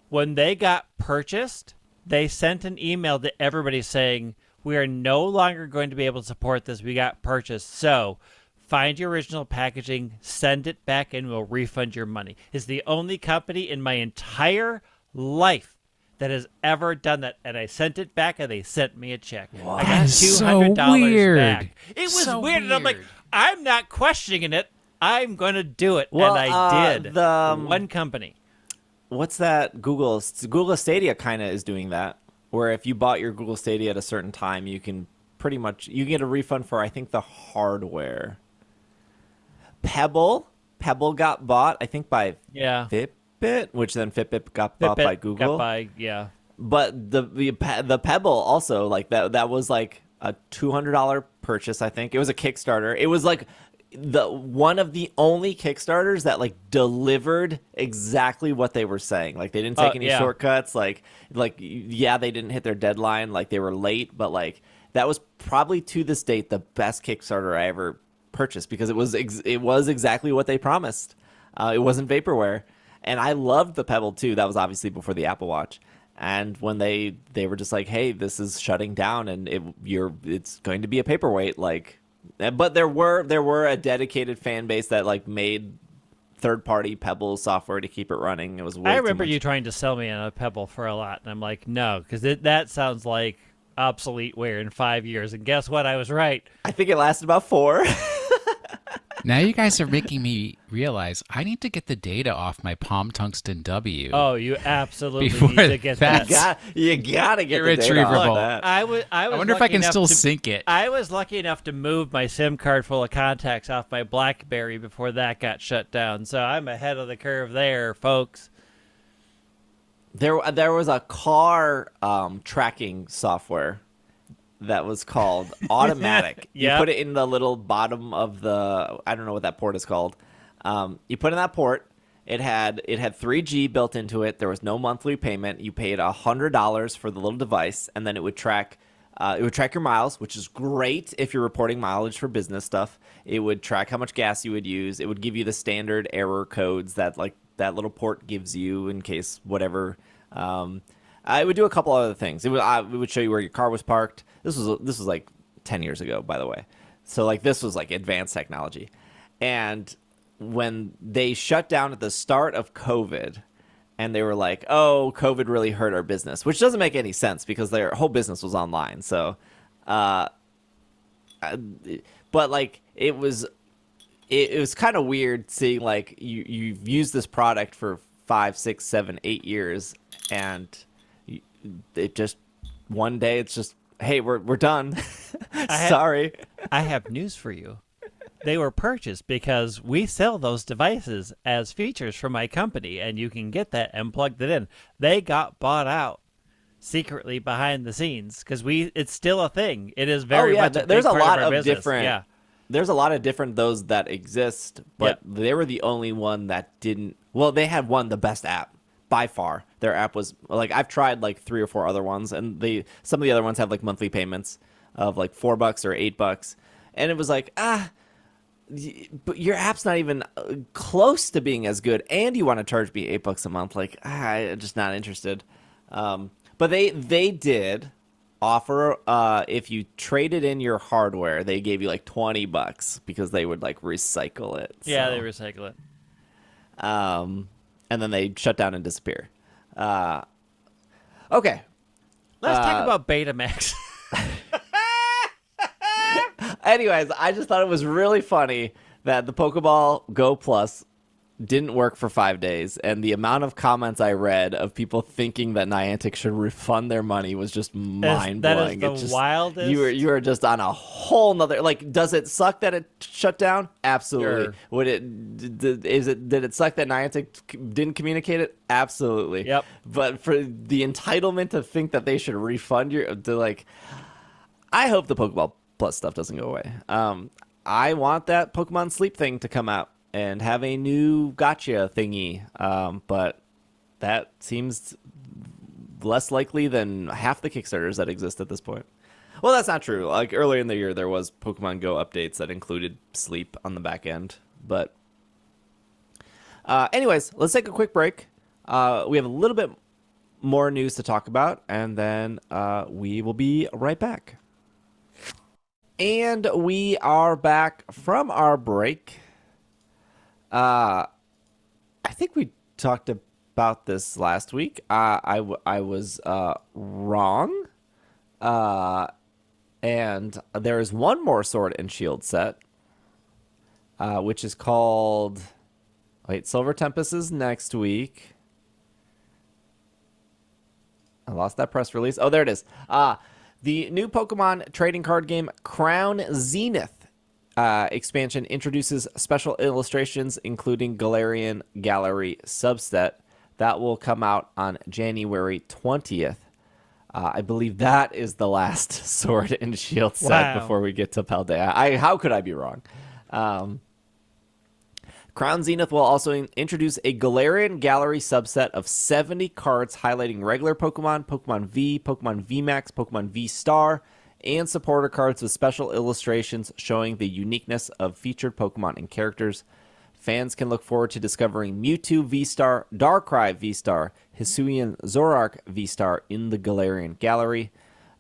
When they got purchased, they sent an email to everybody saying, we are no longer going to be able to support this. We got purchased. So find your original packaging, send it back, and we'll refund your money. It's the only company in my entire life that has ever done that. And I sent it back, and they sent me a check. Wow. I got That is so $200 weird. back. It was So weird. And I'm like, weird. I'm not questioning it. I'm going to do it. Well, and I did. the One company. What's that? Google Stadia kind of is doing that, where if you bought your Google Stadia at a certain time, you can pretty much get a refund for, I think, the hardware. Pebble got bought, I think, by Fitbit, which then Fitbit got bought by Google. But the Pebble also, like, that was like a $200 purchase, I think. It was a Kickstarter. It was like one of the only Kickstarters that like delivered exactly what they were saying. Like, they didn't take any shortcuts. Like yeah, they didn't hit their deadline. Like, they were late, but like that was probably to this date the best Kickstarter I ever purchased, because it was exactly what they promised. It wasn't vaporware, and I loved the Pebble too. That was obviously before the Apple Watch. And when they were just like, hey, this is shutting down, and it's going to be a paperweight, like. But there were a dedicated fan base that like made third-party Pebble software to keep it running. It was way I too remember much. you trying to sell me on a Pebble for a lot, and I'm like, no, because that sounds like obsolete wear in 5 years. And guess what? I was right. I think it lasted about 4. Now you guys are making me realize I need to get the data off my Palm Tungsten W. Oh, you absolutely Before need to get that. you gotta get the data Irretrievable. on that. I was I wonder if I lucky can enough still to- sync it. I was lucky enough to move my SIM card full of contacts off my BlackBerry before that got shut down. So I'm ahead of the curve there, folks. There was a car tracking software that was called Automatic. You Yep. put it in the little bottom of the, I don't know what that port is called. You put in that port. It had 3G built into it. There was no monthly payment. You paid $100 for the little device, and then it would track your miles, which is great if you're reporting mileage for business stuff. It would track how much gas you would use. It would give you the standard error codes that like that little port gives you in case whatever. It would do a couple other things. It would show you where your car was parked. This was like 10 years ago, by the way. So like this was like advanced technology. And when they shut down at the start of COVID, and they were like, "Oh, COVID really hurt our business," which doesn't make any sense because their whole business was online. So, but like it was kind of weird seeing like you've used this product for 5, 6, 7, 8 years, and it just one day it's just, hey, we're done. Sorry. I have news for you. They were purchased because we sell those devices as features for my company, and you can get that and plug it in. They got bought out secretly behind the scenes because it's still a thing. It is very much a big there's a part lot of our business. different. Yeah. There's a lot of different those that exist, but they were the only one that didn't. Well, they had the best app by far. Their app was like, I've tried like 3 or 4 other ones, and some of the other ones have like monthly payments of like $4 or $8, and it was like but your app's not even close to being as good, and you want to charge me $8 a month. Like, I'm just not interested. But they did offer, if you traded in your hardware, they gave you like $20 because they would like recycle it. Yeah, So, they recycle it. and then they shut down and disappear. Okay. Let's talk about Betamax. Anyways, I just thought it was really funny that the Pokeball Go Plus didn't work for 5 days, and the amount of comments I read of people thinking that Niantic should refund their money was just mind blowing. That is the wildest. You are just on a whole nother, like, does it suck that it shut down? Absolutely. Sure. Would did it suck that Niantic didn't communicate it? Absolutely. Yep. But for the entitlement to think that they should refund I hope the Pokeball Plus stuff doesn't go away. I want that Pokemon Sleep thing to come out. and have a new gotcha thingy. But that seems less likely than half the Kickstarters that exist at this point. Well, that's not true. Like earlier in the year, there was Pokemon Go updates that included sleep on the back end. But anyways, let's take a quick break. We have a little bit more news to talk about, and then we will be right back. And we are back from our break. I think we talked about this last week. I was wrong. And there is one more Sword and Shield set, which is called... Wait, Silver Tempest is next week. I lost that press release. Oh, there it is. The new Pokemon trading card game Crown Zenith expansion introduces special illustrations, including Galarian Gallery subset. That will come out on January 20th. I believe that is the last Sword and Shield set before we get to Paldea. How could I be wrong? Crown Zenith will also introduce a Galarian Gallery subset of 70 cards highlighting regular Pokemon, Pokemon V, Pokemon VMAX, Pokemon V Star, and supporter cards with special illustrations showing the uniqueness of featured Pokemon and characters. Fans can look forward to discovering Mewtwo V-Star, Darkrai V-Star, Hisuian Zoroark V-Star in the Galarian Gallery.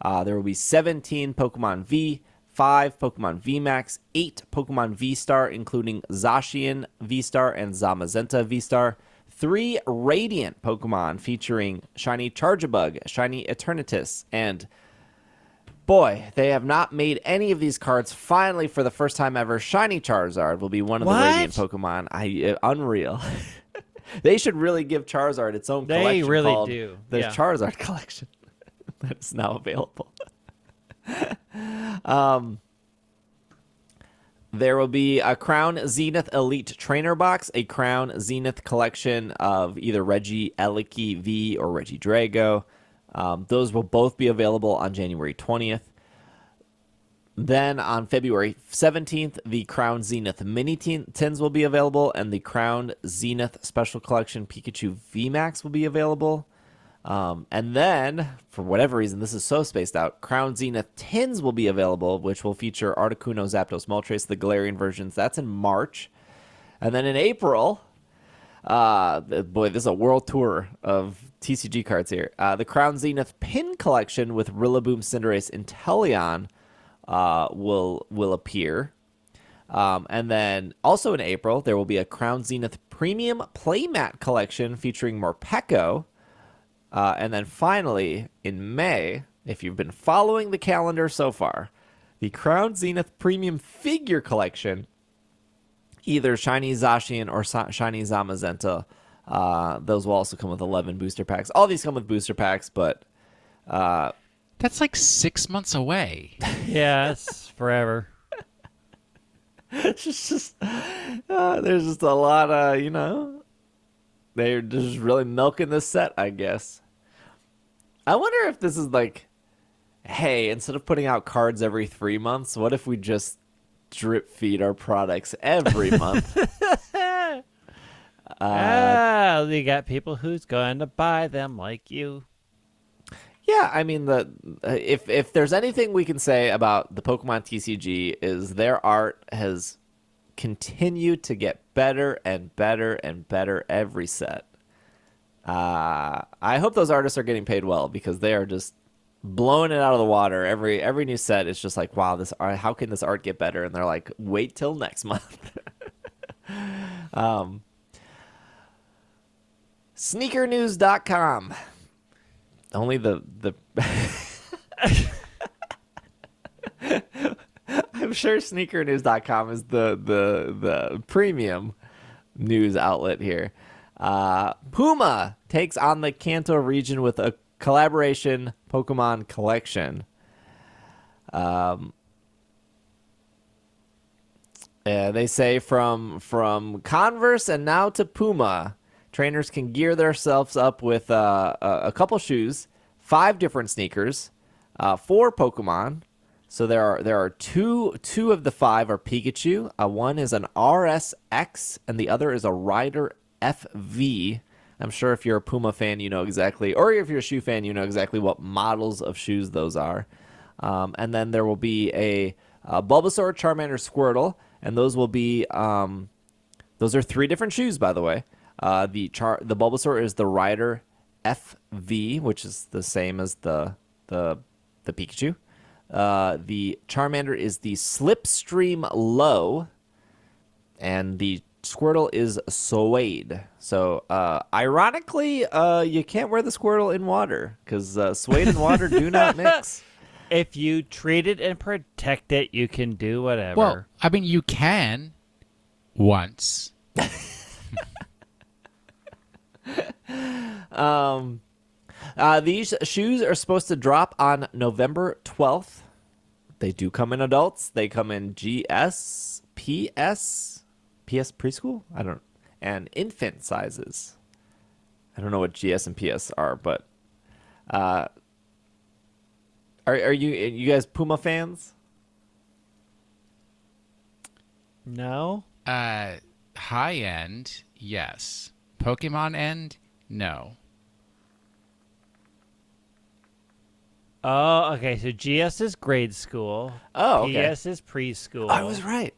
There will be 17 Pokemon V, 5 Pokemon VMAX, 8 Pokemon V-Star, including Zacian V-Star and Zamazenta V-Star, 3 Radiant Pokemon featuring Shiny Charjabug, Shiny Eternatus, and boy, they have not made any of these cards. Finally, for the first time ever, Shiny Charizard will be one of the Radiant Pokemon. Unreal. They should really give Charizard its own collection. They really called do. The Yeah. Charizard collection that is now available. There will be a Crown Zenith Elite Trainer Box, a Crown Zenith collection of either Reggie Eliki V or Reggie Drago. Those will both be available on January 20th. Then on February 17th, the Crown Zenith Mini Tins will be available, and the Crown Zenith Special Collection Pikachu VMAX will be available. And then, for whatever reason, this is so spaced out, Crown Zenith Tins will be available, which will feature Articuno, Zapdos, Moltres, the Galarian versions. That's in March. And then in April, boy, this is a world tour of TCG cards here. The Crown Zenith Pin Collection with Rillaboom, Cinderace, and Inteleon will appear. And then also in April, there will be a Crown Zenith Premium Playmat Collection featuring Morpeko. And then finally, in May, if you've been following the calendar so far, the Crown Zenith Premium Figure Collection, either Shiny Zacian or Shiny Zamazenta. Those will also come with 11 booster packs. All these come with booster packs, but... That's like 6 months away. Yeah, it's forever. It's just there's just a lot of, they're just really milking this set, I guess. I wonder if this is like, hey, instead of putting out cards every 3 months, what if we just drip feed our products every month? You got people who's going to buy them like you. Yeah, I mean, if there's anything we can say about the Pokemon TCG is their art has continued to get better and better and better every set. I hope those artists are getting paid well because they are just blowing it out of the water. Every new set is just like, wow, how can this art get better? And they're like, wait till next month. Sneakernews.com. Only the I'm sure sneakernews.com is the premium news outlet here. PUMA takes on the Kanto region with a collaboration Pokemon collection. They say from Converse and now to PUMA, trainers can gear themselves up with a couple shoes, 5 different sneakers, 4 Pokemon, So there are two of the 5 are Pikachu. One is an RSX, and the other is a Rider FV. I'm sure if you're a Puma fan, you know exactly, or if you're a shoe fan, you know exactly what models of shoes those are. And then there will be a Bulbasaur, Charmander, Squirtle, and those will be those are 3 different shoes, by the way. The Bulbasaur is the Rider FV, which is the same as the Pikachu. The Charmander is the Slipstream Low, and the Squirtle is Suede. So, ironically, you can't wear the Squirtle in water because Suede and water do not mix. If you treat it and protect it, you can do whatever. Well, I mean, you can once. These shoes are supposed to drop on November 12th. They do come in adults. They come in GS, PS preschool? And infant sizes. I don't know what GS and PS are, but are you guys Puma fans? No. High end, yes. Pokemon end, no. Oh, okay. So GS is grade school. Oh, okay. PS is preschool. I was right.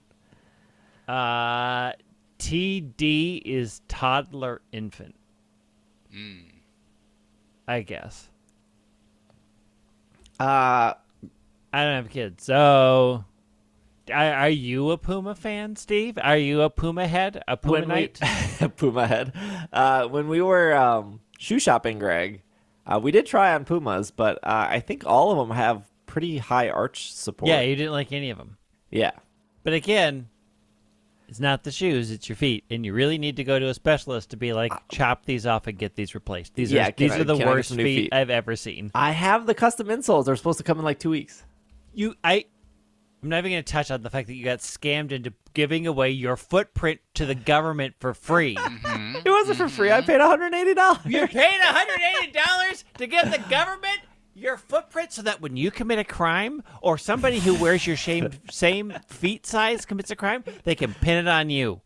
TD is toddler infant. I guess. I don't have kids, so are you a Puma fan, Steve? Are you a Puma head? A Puma knight? Puma head. When we were shoe shopping, Greg, we did try on Pumas, but I think all of them have pretty high arch support. Yeah, you didn't like any of them. Yeah. But again, it's not the shoes, it's your feet. And you really need to go to a specialist to be like, chop these off and get these replaced. These are the worst feet I've ever seen. I have the custom insoles. They're supposed to come in like 2 weeks. I'm not even going to touch on the fact that you got scammed into giving away your footprint to the government for free. It wasn't for free. I paid $180. You paid $180 to give the government your footprint so that when you commit a crime or somebody who wears your same feet size commits a crime, they can pin it on you.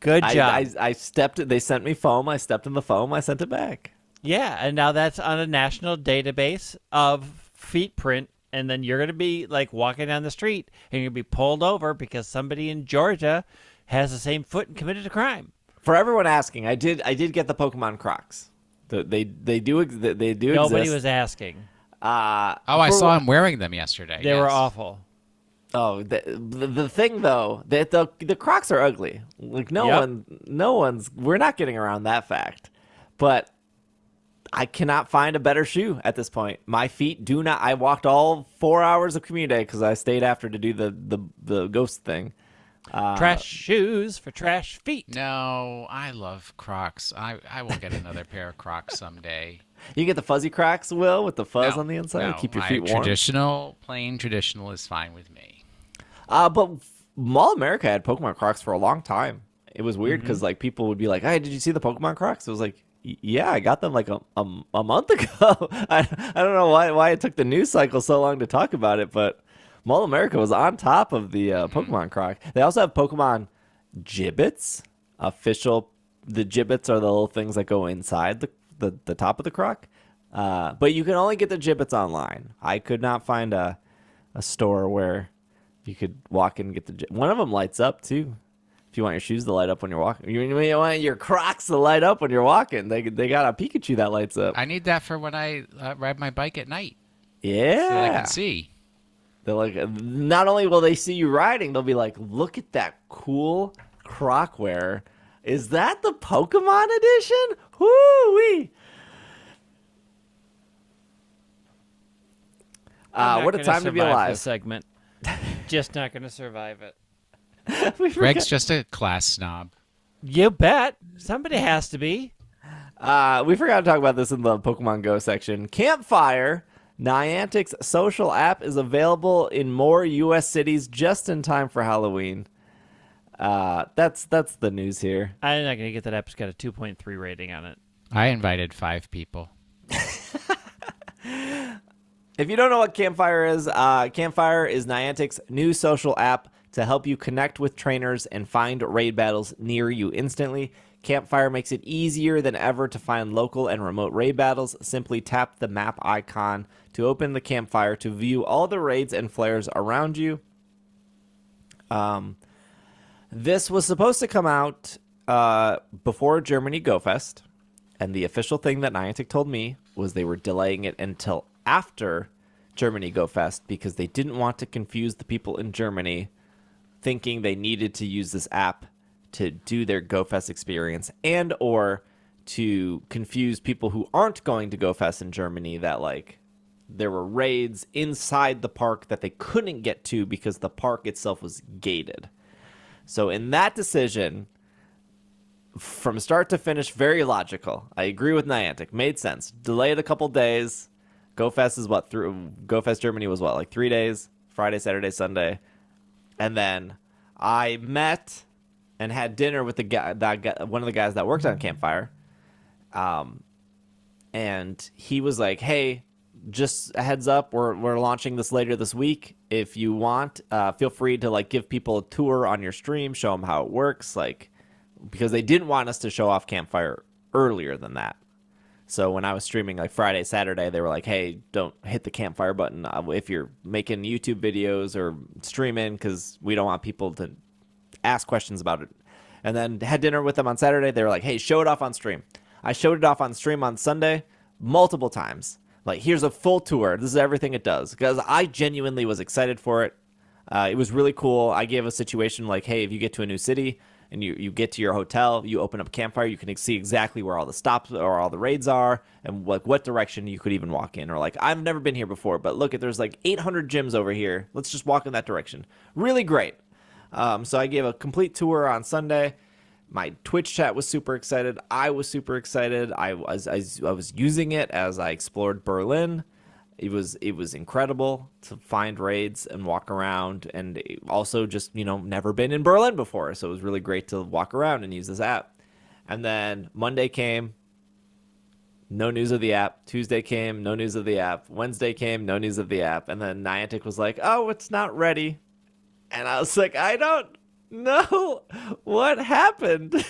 Good job. They sent me foam. I stepped in the foam. I sent it back. Yeah, and now that's on a national database of feet print. And then you're going to be like walking down the street and you're going to be pulled over because somebody in Georgia has the same foot and committed a crime. For everyone asking, I did get the Pokemon Crocs. They do Nobody exist. was asking. I saw him wearing them yesterday. They were awful. Oh, the thing though, the Crocs are ugly. Like we're not getting around that fact. But I cannot find a better shoe at this point. My feet do not. I walked all 4 hours of commute day because I stayed after to do the ghost thing. Trash shoes for trash feet. No, I love Crocs. I will get another pair of Crocs someday. You get the fuzzy Crocs, Will, with the fuzz on the inside to keep your feet warm. Plain traditional is fine with me. But Mall America had Pokemon Crocs for a long time. It was weird because like people would be like, "Hey, did you see the Pokemon Crocs?" It was like, yeah, I got them like a month ago. I don't know why it took the news cycle so long to talk about it, but Mall America was on top of the Pokemon Croc. They also have Pokemon Gibbets. The Gibbets are the little things that go inside the top of the Croc. But you can only get the Gibbets online. I could not find a store where you could walk in and get the one of them lights up too. If you want your shoes to light up when you're walking, you want your Crocs to light up when you're walking. They got a Pikachu that lights up. I need that for when I ride my bike at night. Yeah, so I can see. They're like, not only will they see you riding, they'll be like, "Look at that cool Croc wear. Is that the Pokemon edition? Woo-wee!" What a time to be alive! This segment, just not going to survive it. Greg's just a class snob. You bet. Somebody has to be. We forgot to talk about this in the Pokemon Go section. Campfire, Niantic's social app, is available in more U.S. cities just in time for Halloween. That's the news here. I'm not going to get that app. It's got a 2.3 rating on it. I invited 5 people. If you don't know what Campfire is Niantic's new social app to help you connect with trainers and find raid battles near you instantly. Campfire makes it easier than ever to find local and remote raid battles. Simply tap the map icon to open the Campfire to view all the raids and flares around you. This was supposed to come out before Germany Go Fest, and the official thing that Niantic told me was they were delaying it until after Germany Go Fest because they didn't want to confuse the people in Germany thinking they needed to use this app to do their Go Fest experience, and or to confuse people who aren't going to Go Fest in Germany that like there were raids inside the park that they couldn't get to because the park itself was gated. So in that decision, from start to finish, very logical. I agree with Niantic. Made sense. Delayed a couple days. Go Fest is what through Go Fest Germany was what, like 3 days? Friday, Saturday, Sunday. And then I met and had dinner with the guy, one of the guys that worked on Campfire. And he was like, "Hey, just a heads up, we're launching this later this week. If you want, feel free to like give people a tour on your stream, show them how it works, like because they didn't want us to show off Campfire earlier than that. So when I was streaming like Friday, Saturday, they were like, "Hey, don't hit the Campfire button if you're making YouTube videos or streaming because we don't want people to ask questions about it." And then had dinner with them on Saturday. They were like, "Hey, show it off on stream." I showed it off on stream on Sunday multiple times. Like, here's a full tour. This is everything it does. Because I genuinely was excited for it. It was really cool. I gave a situation like, hey, if you get to a new city and you get to your hotel, you open up Campfire, you can see exactly where all the stops or all the raids are and like what direction you could even walk in. Or like, I've never been here before, but look, there's like 800 gyms over here. Let's just walk in that direction. Really great. So I gave a complete tour on Sunday. My Twitch chat was super excited. I was super excited. I was using it as I explored Berlin. It was incredible to find raids and walk around, and also just never been in Berlin before, so it was really great to walk around and use this app. And then Monday came, no news of the app. Tuesday came, no news of the app. Wednesday came, no news of the app. And then Niantic was like, "Oh, it's not ready," and I was like, I don't know what happened.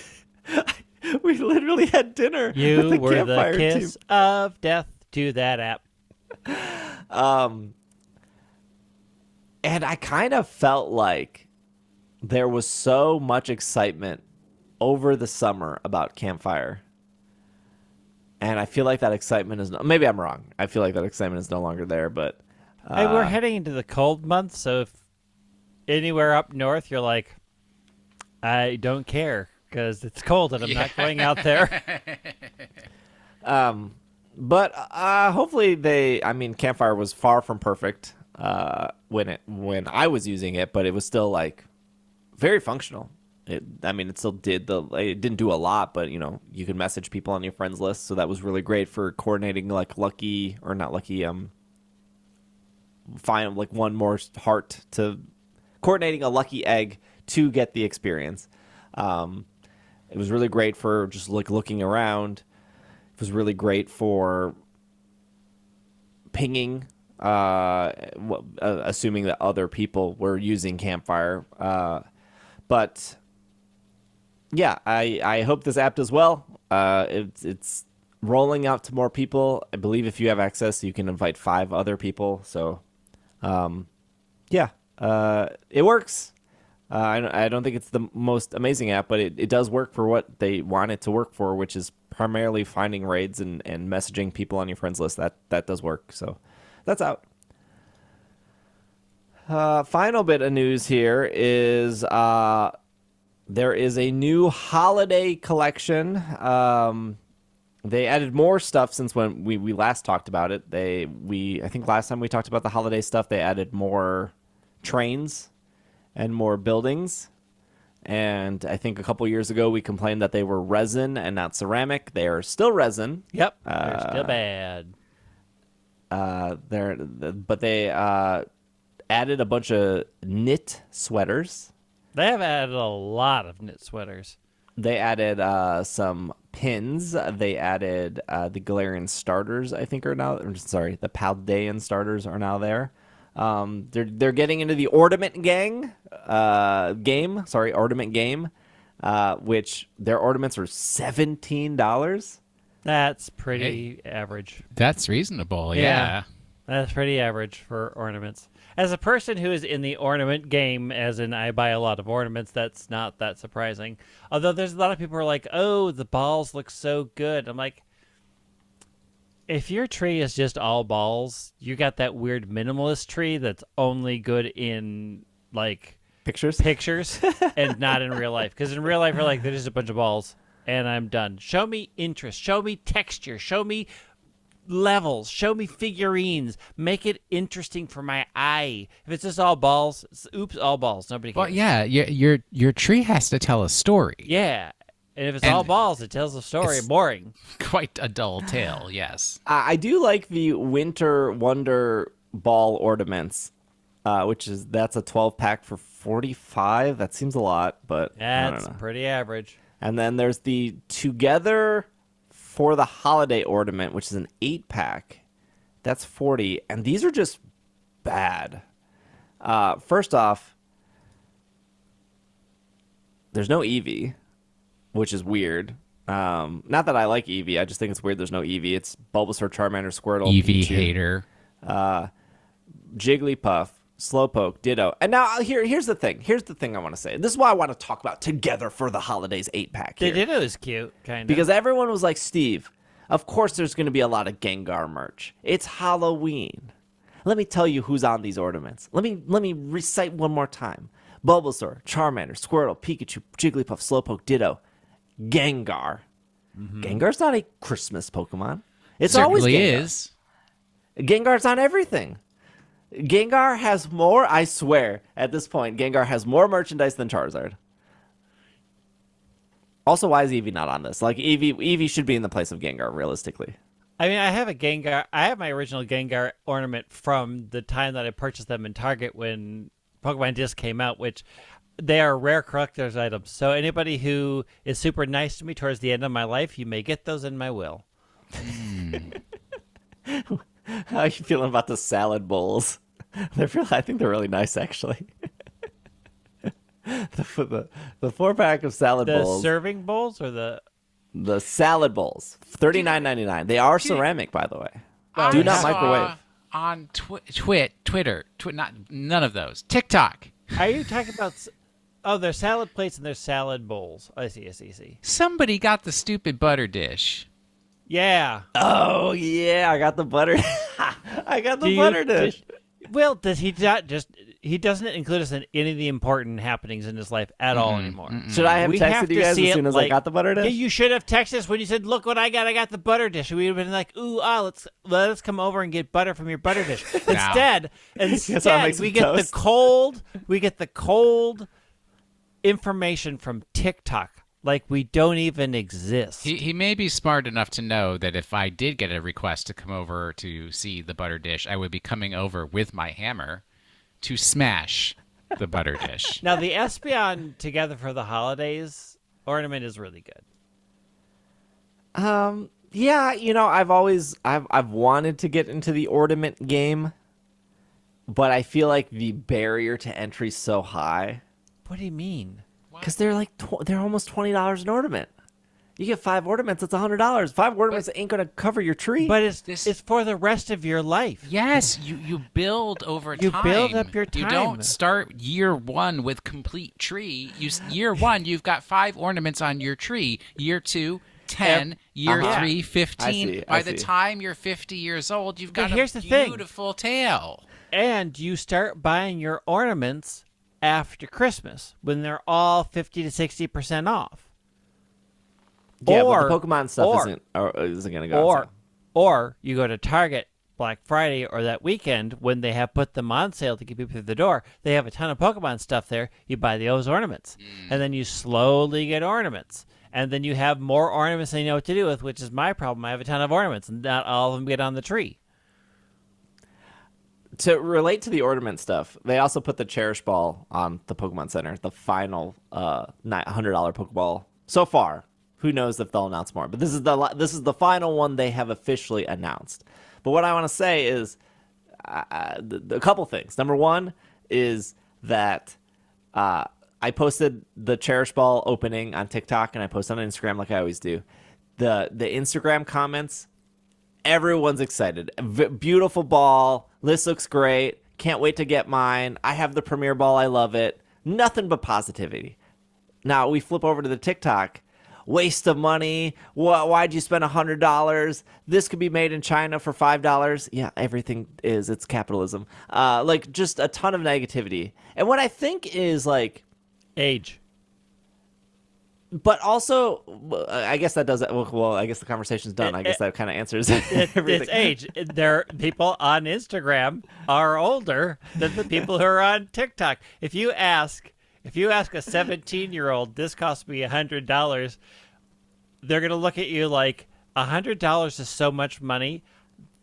We literally had dinner. You with were Campfire the kiss team. of death to that app. And I kind of felt like there was so much excitement over the summer about Campfire. And I feel like that excitement is maybe I'm wrong. I feel like that excitement is no longer there, but Hey, we're heading into the cold months, so if anywhere up north you're like, I don't care because it's cold and I'm not going out there. But hopefully Campfire was far from perfect when I was using it, but it was still like very functional. It still did it didn't do a lot, but you could message people on your friends list, so that was really great for coordinating like find like one more heart to coordinating a lucky egg to get the experience. It was really great for just like looking around. It was really great for pinging, assuming that other people were using Campfire. But yeah, I hope this app does well. It's rolling out to more people. I believe if you have access, you can invite 5 other people. So yeah, it works. I don't think it's the most amazing app, but it does work for what they want it to work for, which is primarily finding raids and messaging people on your friends list. That does work. So that's out. Final bit of news here is there is a new holiday collection. They added more stuff since when we last talked about it. I think last time we talked about the holiday stuff, they added more trains and more buildings. And I think a couple years ago we complained that they were resin and not ceramic. They are still resin. Yep, they're still bad. But they added a bunch of knit sweaters. They have added a lot of knit sweaters. They added some pins. They added the Galarian starters, I think, are now. Sorry, the Paldean starters are now there. They're getting into the Ornament game. Sorry, Ornament game, which their ornaments are $17. That's pretty average. That's reasonable. Yeah. That's pretty average for ornaments. As a person who is in the ornament game, as in I buy a lot of ornaments, that's not that surprising. Although there's a lot of people who are like, oh, the balls look so good. I'm like, if your tree is just all balls, you got that weird minimalist tree that's only good in, like, Pictures? and not in real life. Because in real life, you're like, they're just a bunch of balls, and I'm done. Show me interest. Show me texture. Show me levels, show me figurines, make it interesting for my eye. If it's just all balls, oops, all balls, nobody cares. Well, yeah, your tree has to tell a story. Yeah, and if it's all balls, it tells a story. Boring. Quite a dull tale, yes. I do like the Winter Wonder ball ornaments, that's a 12-pack for $45. That seems a lot, but That's I don't know. pretty average. And then there's the Together for the Holiday ornament, which is an 8-pack. That's $40, and these are just bad. First off, there's no Eevee, which is weird. Not that I like Eevee, I just think it's weird there's no Eevee. It's Bulbasaur, Charmander, Squirtle, Eevee Pikachu, hater. Jigglypuff, Slowpoke, Ditto. And now here's the thing. Here's the thing I want to say. This is why I want to talk about Together for the Holidays 8-pack The here. Ditto is cute, kind of. Because everyone was like, Steve, of course there's going to be a lot of Gengar merch. It's Halloween. Let me tell you who's on these ornaments. Let me recite one more time. Bulbasaur, Charmander, Squirtle, Pikachu, Jigglypuff, Slowpoke, Ditto, Gengar. Gengar's not a Christmas Pokemon. It's always Certainly Gengar. is. Gengar's on everything. Gengar has more, I swear, at this point, Gengar has more merchandise than Charizard. Also, why is Eevee not on this? Like, Eevee should be in the place of Gengar, realistically. I mean, I have a Gengar. I have my original Gengar ornament from the time that I purchased them in Target when Pokemon Disc came out, which they are rare collector's items. So anybody who is super nice to me towards the end of my life, you may get those in my will. How are you feeling about the salad bowls? I think they're really nice, actually. the 4-pack of salad The bowls. serving bowls or The salad bowls, $39.99. They are ceramic, by the way. Do not saw microwave. On Twitter, none of those. TikTok. Are you talking about? Oh, they're salad plates and they're salad bowls. I see. Somebody got the stupid butter dish. Yeah. Oh yeah, I got the butter. I got the Do you- butter dish. Well, does he not just? He doesn't include us in any of the important happenings in his life at all anymore. Should I have We texted you to guys see as it soon as I like- got the butter dish? Yeah, you should have texted us when you said, "Look what I got! I got the butter dish." We would have been like, "Ooh, let us come over and get butter from your butter dish." Instead, Guess I'll make some we get toast. the cold information from TikTok, like we don't even exist. He may be smart enough to know that if I did get a request to come over to see the butter dish, I would be coming over with my hammer to smash the butter dish. Now, the Espeon Together for the Holidays ornament is really good. Yeah, I've wanted to get into the ornament game, but I feel like the barrier to entry is so high What do you mean? because they're like they're almost $20 an ornament. You get 5 ornaments, it's $100. 5 ornaments ain't gonna cover your tree. But it's for the rest of your life. Yes, you build over You time. build up your You time. don't start year 1 with complete tree. Year 1, you've got 5 ornaments on your tree. Year 2, 10. Year Uh-huh. 3, 15. I see. By the time you're 50 years old, you've got here's a the thing. beautiful tail. And you start buying your ornaments after Christmas when they're all 50 to 60% off. yeah, or- but the Pokemon stuff or- isn't gonna go. on sale. Or you go to Target Black Friday or that weekend when they have put them on sale to get people through the door. They have a ton of Pokemon stuff there. You buy those ornaments. And then you slowly get ornaments. And then you have more ornaments than you know what to do with, which is my problem. I have a ton of ornaments, and not all of them get on the tree. To relate to the ornament stuff, they also put the Cherish Ball on the Pokemon Center, the final $100 Pokeball so far. Who knows if they'll announce more? But this is the final one they have officially announced. But what I want to say is a couple things. Number one is that I posted the Cherish Ball opening on TikTok, and I posted on Instagram like I always do. The Instagram comments, everyone's excited. Beautiful ball. This looks great. Can't wait to get mine. I have the Premier Ball. I love it. Nothing but positivity. Now we flip over to the TikTok. Waste of money. Why'd you spend $100? This could be made in China for $5. Yeah, everything is. It's capitalism. Like, just a ton of negativity. And what I think is, like... Age. But also, I guess that does it. Well, I guess the conversation's done. I guess that kind of ansers everything. It's age. There, people on Instagram are older than the people who are on TikTok. If you ask a 17-year-old, this cost me $100, they're gonna look at you like $100 is so much money.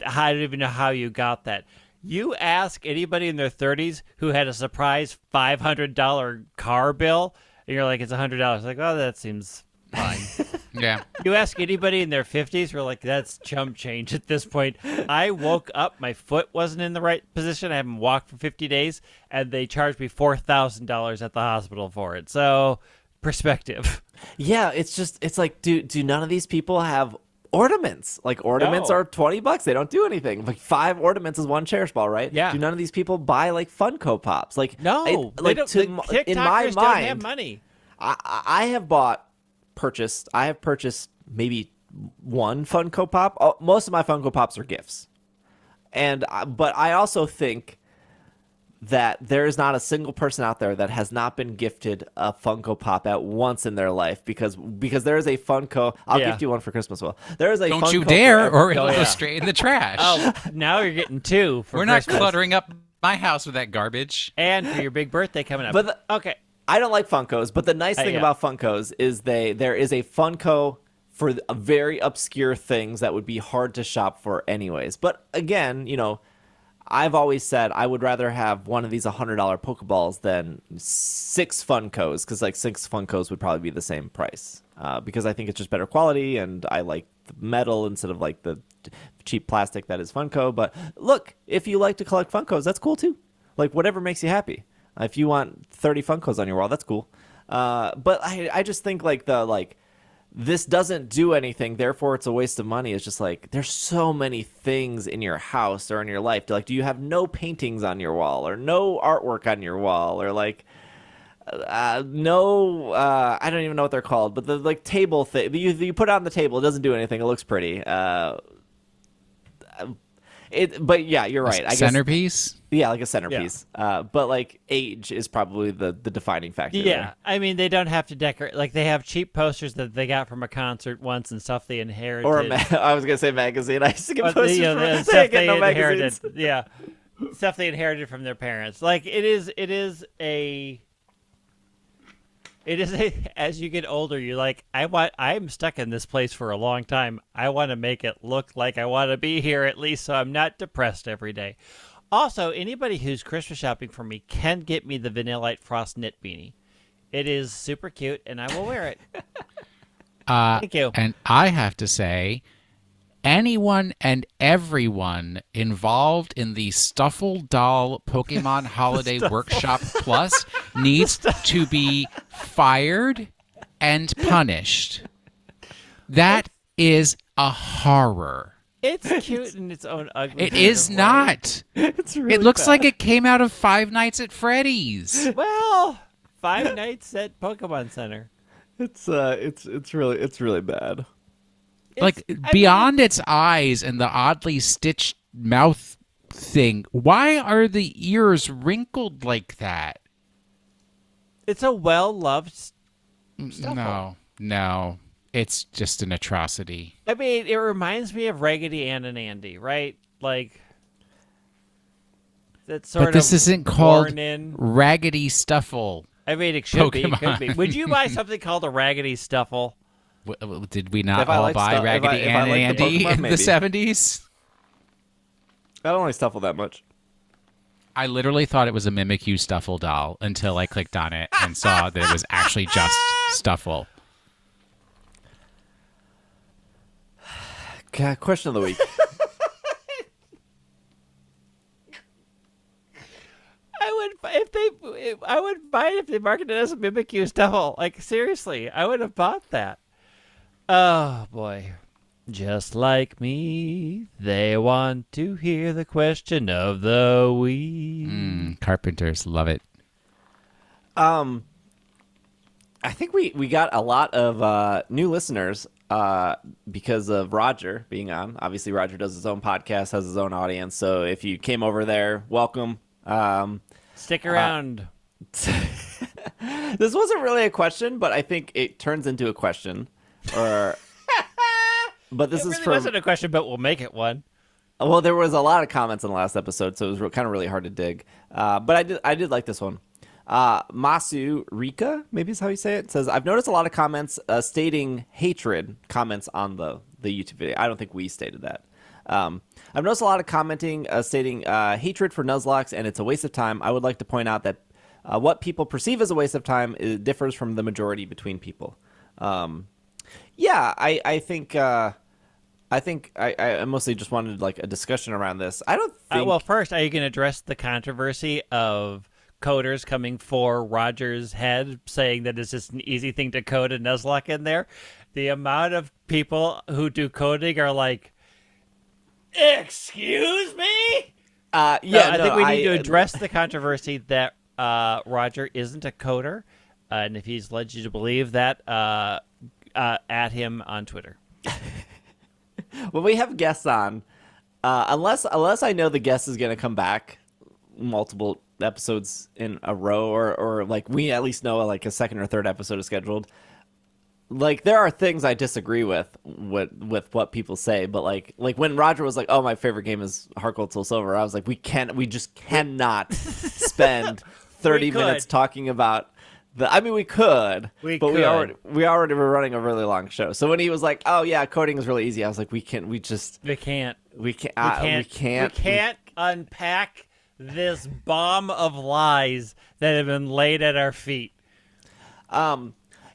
I don't even know how you got that. You ask anybody in their 30s who had a surprise $500 car bill, and you're like, it's $100. Like, oh, that seems fine. Yeah. You ask anybody in their 50s, we're like, that's chump change at this point. I woke up, my foot wasn't in the right position. I haven't walked for 50 days, and they charged me $4,000 at the hospital for it. So, perspective. Yeah, it's like, do none of these people have ornaments? Like, ornaments No. are $20. They don't do anything. Like, 5 ornaments is 1 Cherish Ball, right? Yeah. Do none of these people buy, like, Funko Pops? Like, No, like, the in my TikTokers don't have mind, money. I have purchased maybe 1 Funko Pop. Oh, most of my Funko Pops are gifts. But I also think that there is not a single person out there that has not been gifted a Funko Pop at once in their life because there is a Funko. I'll gift you one for Christmas, Will. There is a Don't Funko you dare, for or it'll yeah. go straight in the trash. Oh, now you're getting 2 for We're not Christmas. cluttering up my house with that garbage. And for your big birthday coming up. But okay. I don't like Funkos, but the nice thing yeah. about Funkos is there is a Funko for very obscure things that would be hard to shop for anyways. But again, I've always said I would rather have one of these $100 Pokeballs than 6 Funkos, because like 6 Funkos would probably be the same price. Because I think it's just better quality, and I like the metal instead of like the cheap plastic that is Funko. But look, if you like to collect Funkos, that's cool too. Like, whatever makes you happy. If you want 30 Funkos on your wall, that's cool. But I just think this doesn't do anything, therefore it's a waste of money. It's just like, there's so many things in your house or in your life. Do you have no paintings on your wall, or no artwork on your wall, or like no I don't even know what they're called, but the like table thing you put it on the table, it doesn't do anything, it looks pretty. But yeah, you're right. I guess Centerpiece? Yeah, like a centerpiece. Yeah. But like age is probably the defining factor. Yeah, there. I mean, they don't have to decorate. Like, they have cheap posters that they got from a concert once and stuff they inherited. Or I was gonna say magazine. I used to get But posters the from stuff get no magazines. inherited. Yeah, stuff they inherited from their parents. Like, it is a. As you get older, you're like, I'm stuck in this place for a long time. I want to make it look like I want to be here, at least, so I'm not depressed every day. Also, anybody who's Christmas shopping for me can get me the Vanillite Frost knit beanie. It is super cute, and I will wear it. Thank you. And I have to say, anyone and everyone involved in the Stuffle Doll Pokemon Holiday Workshop Plus needs to be fired and punished. That is a horror. It's cute in its own ugly. It is way. not. It's really It looks bad. like it came out of Five Nights at Freddy's. Well, 5 nights at Pokemon Center. It's really bad. Like, beyond its eyes and the oddly stitched mouth thing, why are the ears wrinkled like that? It's a well-loved stuff. No. It's just an atrocity. I mean, it reminds me of Raggedy Ann and Andy, right? Like, that's sort But this of isn't called worn in. Raggedy Stuffle. I mean, it should be. It could be. Pokemon. Would you buy something called a Raggedy Stuffle? Did we not If I all like buy stuff- Raggedy if I Ann like and the Andy Pokemon, in maybe. the 70s? I don't like Stuffle that much. I literally thought it was a Mimikyu Stuffle doll until I clicked on it and saw that it was actually just Stuffle. Question of the week. I would buy it if they marketed it as a Mimikyu stuffle. Like, seriously, I would have bought that. Oh, boy. Just like me, they want to hear the question of the week. Carpenters love it. I think we got a lot of new listeners because of Roger being on. Obviously, Roger does his own podcast, has his own audience. So if you came over there, welcome. Stick around. This wasn't really a question, but I think it turns into a question. But this is from... wasn't a question, but we'll make it one. Well, there was a lot of comments in the last episode, so it was kind of really hard to dig. But I did like this one. Masu Rika, maybe is how you say it, says, I've noticed a lot of comments stating hatred comments on the YouTube video. I don't think we stated that. I've noticed a lot of commenting stating hatred for Nuzlocke, and it's a waste of time. I would like to point out that what people perceive as a waste of time differs from the majority between people. Yeah, I think I mostly just wanted like a discussion around this. I don't think... well, first, are you going to address the controversy of coders coming for Roger's head, saying that it's just an easy thing to code a Nuzlocke in there? The amount of people who do coding are like, excuse me? I think we need to address the controversy that Roger isn't a coder, and if he's led you to believe that, at him on Twitter. When we have guests on, unless I know the guest is going to come back multiple episodes in a row, or like we at least know like a second or third episode is scheduled. Like there are things I disagree with what people say, but like when Roger was like, "Oh, my favorite game is Heart Gold Soul Silver," I was like, we just cannot spend 30 minutes talking about. We could, but we already were running a really long show. So when he was like, "Oh yeah, coding is really easy," I was like, we can't unpack this bomb of lies that have been laid at our feet."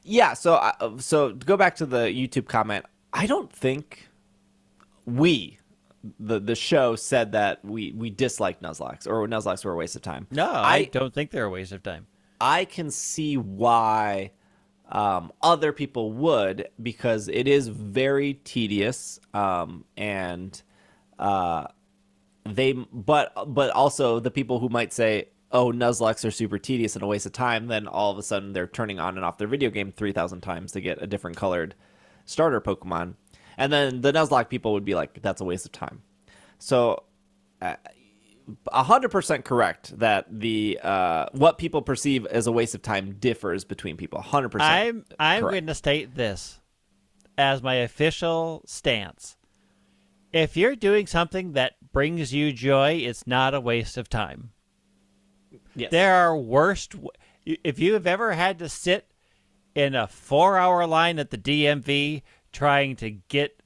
Yeah. So to go back to the YouTube comment, I don't think the show said that we dislike Nuzlocke or Nuzlocke were a waste of time. No, I don't think they're a waste of time. I can see why other people would, because it is very tedious, and but also the people who might say, "Oh, Nuzlocke are super tedious and a waste of time," then all of a sudden they're turning on and off their video game 3,000 times to get a different colored starter Pokemon, and then the Nuzlocke people would be like, "That's a waste of time." So. 100% correct that the what people perceive as a waste of time differs between people. 100%. I'm going to state this as my official stance. If you're doing something that brings you joy, it's not a waste of time. Yes. There are worst. If you have ever had to sit in a 4-hour line at the DMV trying to get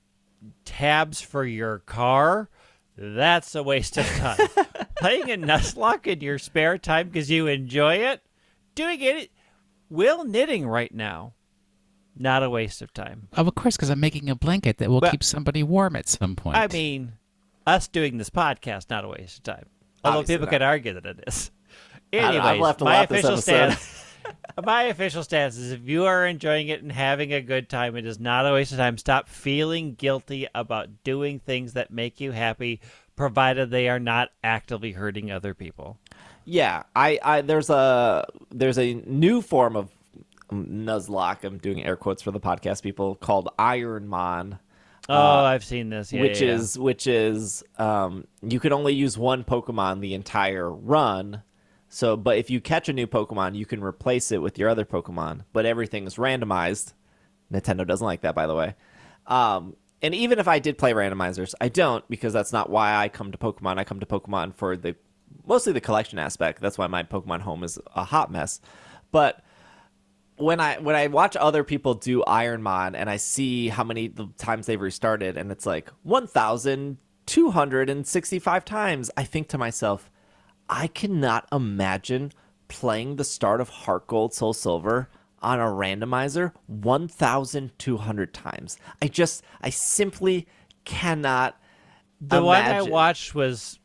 tabs for your car, that's a waste of time. Playing a Nuzlocke in your spare time because you enjoy it, doing it, knitting right now, not a waste of time. Oh, of course, because I'm making a blanket that will keep somebody warm at some point. I mean, us doing this podcast, not a waste of time. Although Obviously people not. could argue that it is. Anyways, I've left a lot this episode. My official stance is if you are enjoying it and having a good time, it is not a waste of time. Stop feeling guilty about doing things that make you happy, provided they are not actively hurting other people. Yeah, there's a new form of Nuzlocke. I'm doing air quotes for the podcast people, called Ironmon. Oh, I've seen this. Yeah, which is you can only use one Pokemon the entire run. So, but if you catch a new Pokemon, you can replace it with your other Pokemon. But everything is randomized. Nintendo doesn't like that, by the way. And even if I did play randomizers, I don't, because that's not why I come to Pokemon. I come to Pokemon for mostly the collection aspect. That's why my Pokemon home is a hot mess. But when I watch other people do Ironmon and I see how many times they've restarted, and it's like 1,265 times, I think to myself, I cannot imagine playing the start of Heart Gold Soul Silver on a randomizer 1,200 times. I simply cannot The one I imagine. watched was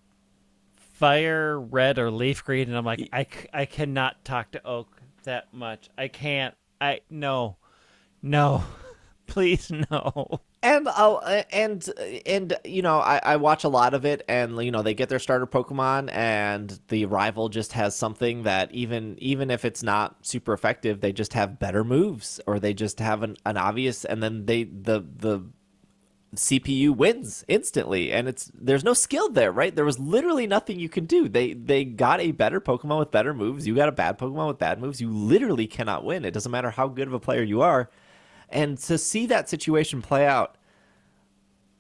Fire Red or Leaf Green, and I'm like, I cannot talk to Oak that much. I can't. No, please no. And you know, I watch a lot of it, and you know, they get their starter Pokemon, and the rival just has something that even if it's not super effective, they just have better moves, or they just have an obvious, and then the CPU wins instantly, and there's no skill there, right? There was literally nothing you can do. They got a better Pokemon with better moves. You got a bad Pokemon with bad moves. You literally cannot win. It doesn't matter how good of a player you are. And to see that situation play out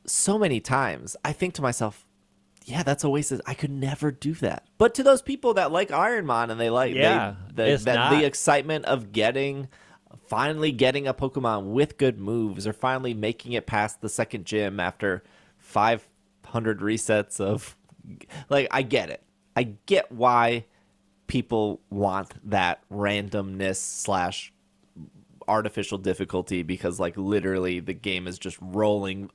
so many times, I think to myself, yeah, that's a waste. I could never do that. But to those people that like Ironmon and they like the excitement of finally getting a Pokemon with good moves, or finally making it past the second gym after 500 resets of, like, I get it. I get why people want that randomness / artificial difficulty, because like literally the game is just rolling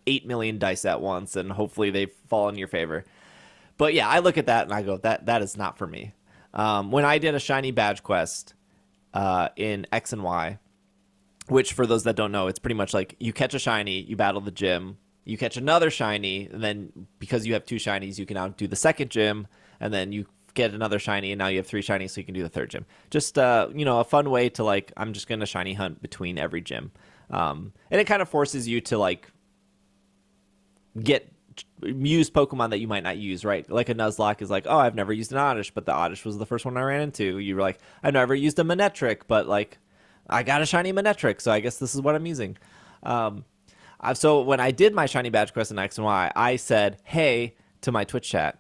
8 million dice at once, and hopefully they fall in your favor. But yeah, I look at that and I go, that is not for me. When I did a shiny badge quest in X and Y, which for those that don't know, it's pretty much like you catch a shiny, you battle the gym, you catch another shiny, and then because you have 2 shinies, you can now do the second gym, and then you get another shiny, and now you have 3 shinies, so you can do the third gym. Just you know, a fun way to, like, I'm just gonna shiny hunt between every gym, and it kind of forces you to like use Pokemon that you might not use, right? Like a Nuzlocke is like, oh, I've never used an Oddish, but the Oddish was the first one I ran into. You were like, I've never used a Manectric, but like I got a shiny Manectric, so I guess this is what I'm using. So when I did my shiny badge quest in X and Y, I said, hey, to my Twitch chat,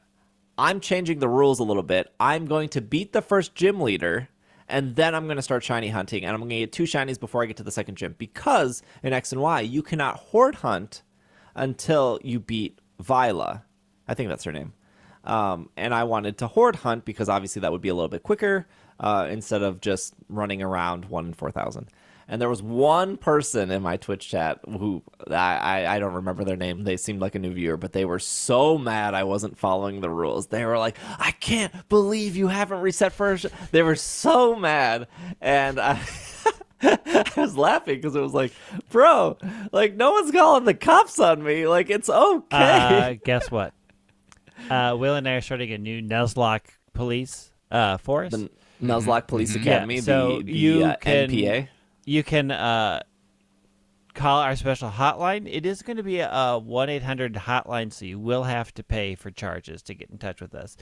I'm changing the rules a little bit. I'm going to beat the first gym leader, and then I'm going to start shiny hunting, and I'm going to get 2 shinies before I get to the second gym, because in X and Y, you cannot horde hunt until you beat Viola. I think that's her name. And I wanted to horde hunt because obviously that would be a little bit quicker instead of just running around 1 in 4,000. And there was one person in my Twitch chat who I don't remember their name. They seemed like a new viewer, but they were so mad I wasn't following the rules. They were like, I can't believe you haven't reset first. They were so mad. And I was laughing because it was like, bro, like no one's calling the cops on me. Like, it's okay. Guess what? Will and I are starting a new Nuzlocke police force. The Nuzlocke Police Academy, yeah, so the NPA. You can call our special hotline. It is going to be a 1-800 hotline, so you will have to pay for charges to get in touch with us.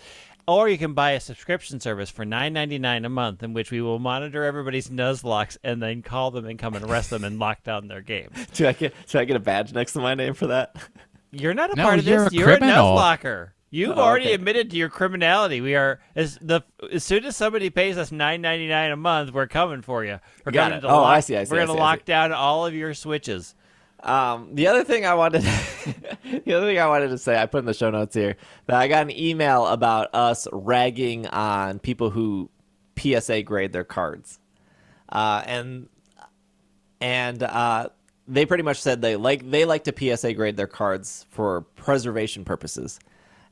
Or you can buy a subscription service for $9.99 a month, in which we will monitor everybody's Nuzlocks and then call them and come and arrest them and lock down their game. Should I get a badge next to my name for that? You're not a part of this. You're a criminal. Nuzlocker. You've already admitted to your criminality. We are as soon as somebody pays us $9.99 a month, we're coming for you. We're coming to I see. We're going to lock down all of your switches. The other thing I wanted to say, I put in the show notes here, that I got an email about us ragging on people who PSA grade their cards, and they pretty much said they like to PSA grade their cards for preservation purposes.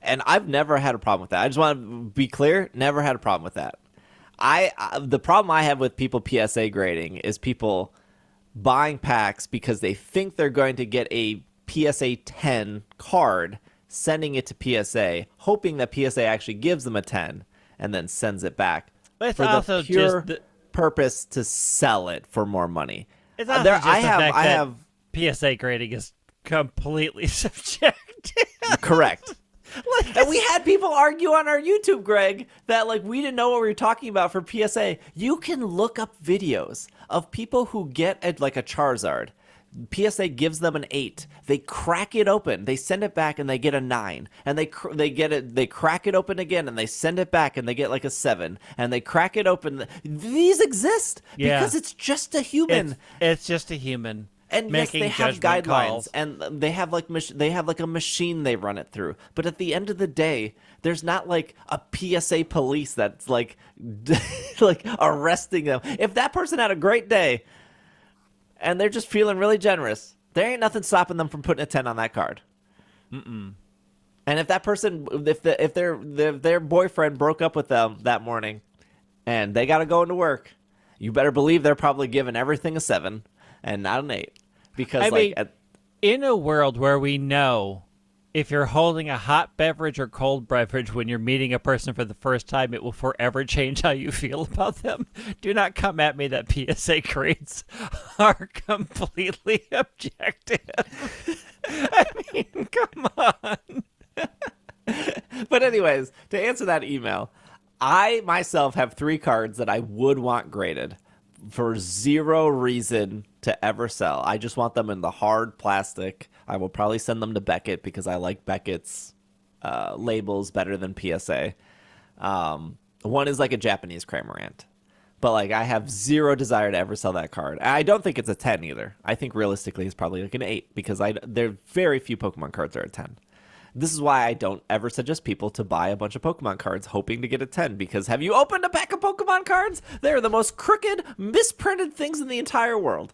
And I've never had a problem with that. I just want to be clear, never had a problem with that. The problem I have with people PSA grading is people buying packs because they think they're going to get a PSA 10 card, sending it to PSA, hoping that PSA actually gives them a 10 and then sends it back But it's for also the pure just purpose to sell it for more money. It's also just the fact that PSA grading is completely subjective. Correct. And we had people argue on our YouTube, Greg, that like we didn't know what we were talking about for PSA. You can look up videos of people who get like a Charizard. PSA gives them an 8. They crack it open. They send it back and they get a 9. And they crack it open again and they send it back and they get like a 7. And they crack it open. These exist because it's just a human. It's just a human. And yes, they have guidelines, calls. and they have like a machine they run it through. But at the end of the day, there's not like a PSA police that's like like arresting them. If that person had a great day and they're just feeling really generous, There ain't nothing stopping them from putting a 10 on that card. And if that person, if their boyfriend broke up with them that morning, and they got to go into work, you better believe they're probably giving everything a 7 and not an 8, because I mean, in a world where we know if you're holding a hot beverage or cold beverage when you're meeting a person for the first time, it will forever change how you feel about them. Do not come at me that PSA grades are completely objective. I mean, come on. But anyways, to answer that email, I myself have 3 cards that I would want graded for zero reason to ever sell. I just want them in the hard plastic. I will probably send them to Beckett because I like Beckett's labels better than PSA. One is like a Japanese Cramorant. But like, I have zero desire to ever sell that card. I don't think it's a 10 either. I think realistically it's probably like an 8 because there are very few Pokemon cards that are a 10. This is why I don't ever suggest people to buy a bunch of Pokemon cards hoping to get a 10, because have you opened a pack of Pokemon cards? They're the most crooked, misprinted things in the entire world.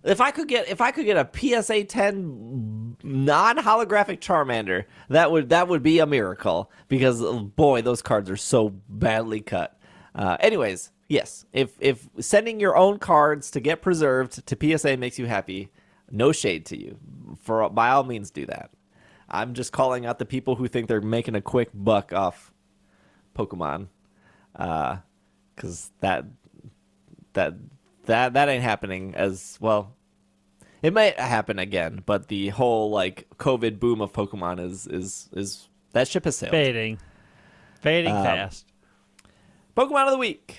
If I could get a PSA 10 non-holographic Charmander, that would be a miracle, because boy, those cards are so badly cut. Anyways, yes, if sending your own cards to get preserved to PSA makes you happy, no shade to you. By all means, do that. I'm just calling out the people who think they're making a quick buck off Pokemon, because that ain't happening as well. It might happen again, but the whole like COVID boom of Pokemon is that ship has sailed. Fading fast. Pokemon of the week.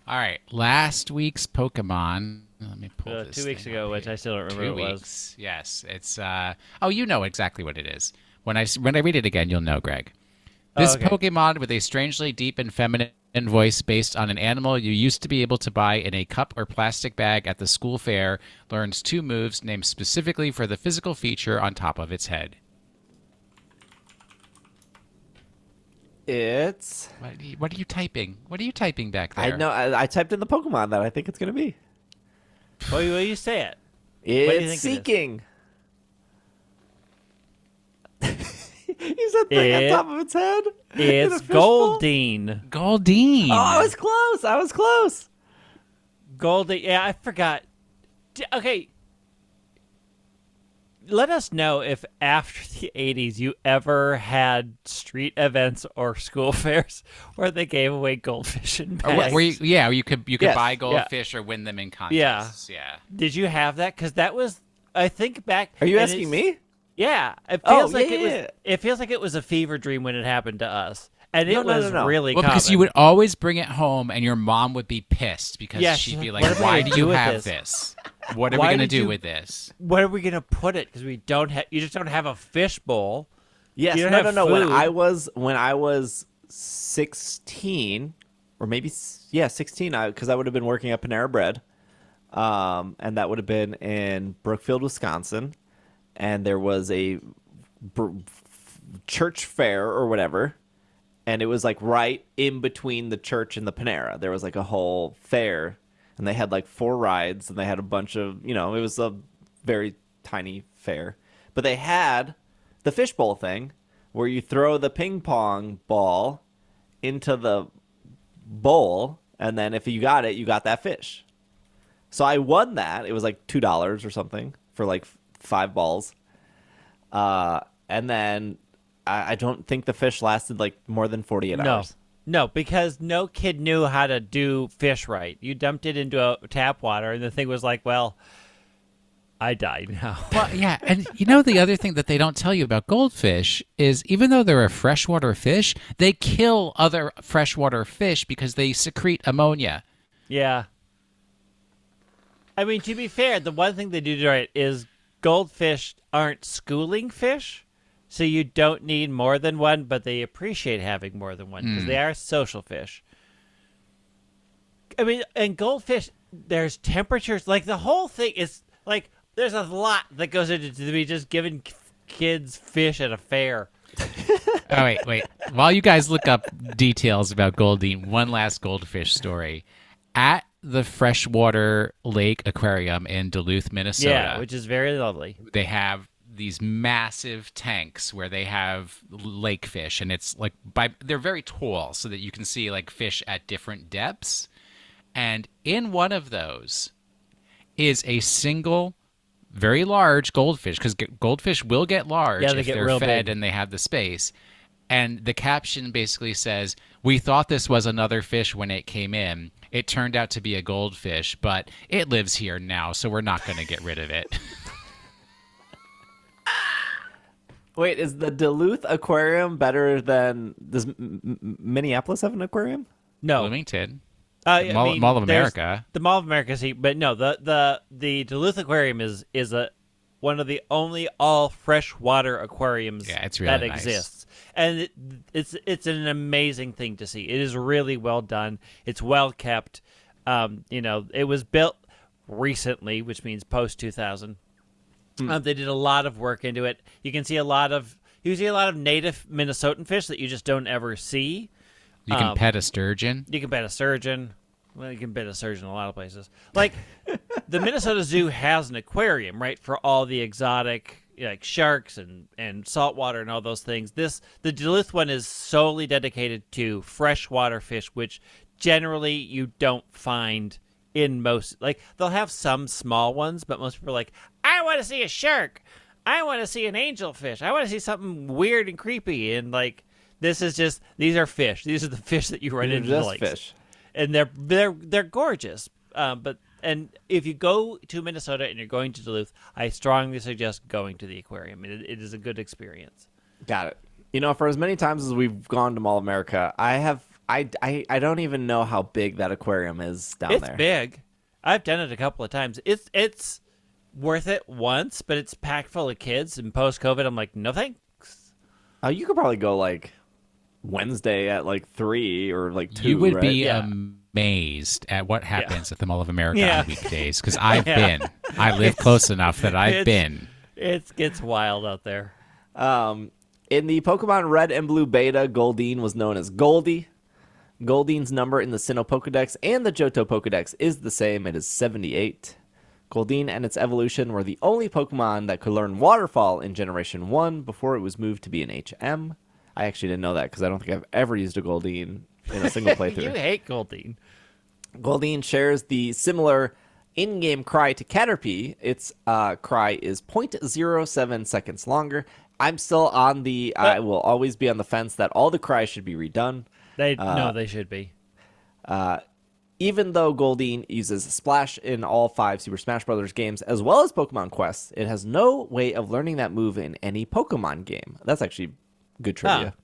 All right, last week's Pokemon. Let me pull this 2 weeks thing ago, up which here. I still don't remember 2 what it weeks. was. Yes, it's. Oh, you know exactly what it is. When I read it again, you'll know, Greg. This okay. Pokemon with a strangely deep and feminine voice based on an animal you used to be able to buy in a cup or plastic bag at the school fair learns 2 moves named specifically for the physical feature on top of its head. It's. What are you typing? What are you typing back there? I know. I typed in the Pokemon that I think it's gonna be. Well, you say it. It's Seeking. You said thing on top of its head? It's Goldeen. Goldeen. Oh, I was close. Goldeen. Yeah, I forgot. Okay. Let us know if after the 80s you ever had street events or school fairs where they gave away goldfish in bags. You could Yes. buy goldfish or win them in contests. Yeah. Did you have that? Because that was, I think back. Are you and asking me? Yeah, it feels like it was. yeah. It feels like it was a fever dream when it happened to us, and it No. was really Well, common. because you would always bring it home, and your mom would be pissed because Yeah, she'd be what like, am I "Why gonna do do you with have this? this? What are we Why going to did do you- with this?" Where are we gonna put it? Because we don't have. You just don't have a fish bowl. Yes. You don't No. have When food. I was 16, or maybe 16, because I would have been working at Panera Bread, and that would have been in Brookfield, Wisconsin, and there was a church fair or whatever, and it was like right in between the church and the Panera. There was like a whole fair, and they had like 4 rides, and they had a bunch of, it was a very tiny fair, but they had the fishbowl thing where you throw the ping pong ball into the bowl, and then if you got it, you got that fish. So I won that. It was like $2 or something for like 5 balls. And then I don't think the fish lasted like more than 48 hours. No, because no kid knew how to do fish right. You dumped it into a tap water, and the thing was like, well, I died now. Well, yeah, and the other thing that they don't tell you about goldfish is even though they're a freshwater fish, they kill other freshwater fish because they secrete ammonia. Yeah. I mean, to be fair, the one thing they do right is goldfish aren't schooling fish, so you don't need more than one, but they appreciate having more than one because they are social fish. I mean, and goldfish, there's temperatures. Like, the whole thing is, like, there's a lot that goes into me just giving kids fish at a fair. Oh, wait. While you guys look up details about Goldeen, one last goldfish story. At the freshwater lake aquarium in Duluth, Minnesota. Yeah, which is very lovely. They have these massive tanks where they have lake fish, and it's like they're very tall so that you can see like fish at different depths. And in one of those is a single very large goldfish, because goldfish will get large if they're fed big. and they have the space. And the caption basically says, "We thought this was another fish when it came in. It turned out to be a goldfish, but it lives here now, so we're not going to get rid of it." Wait, is the Duluth aquarium better than does Minneapolis have an aquarium? No, Bloomington. Mall of America. The Mall of America, but no, the Duluth Aquarium is one of the only all freshwater aquariums it's really that nice. exists, and it's an amazing thing to see. It is really well done. It's well kept. It was built recently, which means post 2000. They did a lot of work into it. You can see a lot of native Minnesotan fish that you just don't ever see. You can pet a sturgeon. You can pet a sturgeon. Well, you can pet a sturgeon in a lot of places. Like, the Minnesota Zoo has an aquarium, right, for all the exotic, like sharks and saltwater and all those things. The Duluth one is solely dedicated to freshwater fish, which generally you don't find in most. Like, they'll have some small ones, but most people are like, I want to see a shark. I want to see an angelfish. I want to see something weird and creepy. And, like, these are fish. These are the fish that you run into the lakes. Fish. And they're gorgeous. And if you go to Minnesota and you're going to Duluth, I strongly suggest going to the aquarium. It is a good experience. Got it. For as many times as we've gone to Mall of America, I don't even know how big that aquarium is down there. It's big. I've done it a couple of times. It's worth it once, but it's packed full of kids. And post-COVID, I'm like, no thanks. You could probably go like Wednesday at like 3 or like 2. You would right? be amazed at what happens at the Mall of America on weekdays, because I've been. I live close enough that I've been. It gets wild out there. In the Pokemon Red and Blue beta, Goldeen was known as Goldie. Goldeen's number in the Sinnoh Pokedex and the Johto Pokedex is the same. It is 78. Goldeen and its evolution were the only Pokemon that could learn Waterfall in Generation 1 before it was moved to be an HM. I actually didn't know that because I don't think I've ever used a Goldeen in a single playthrough. You hate Goldeen. Goldeen shares the similar in-game cry to Caterpie. Its cry is 0.07 seconds longer. I'm still on I will always be on the fence that all the cries should be redone. No, they should be. Even though Goldeen uses Splash in all 5 Super Smash Bros. Games, as well as Pokemon Quest, it has no way of learning that move in any Pokemon game. That's actually good trivia.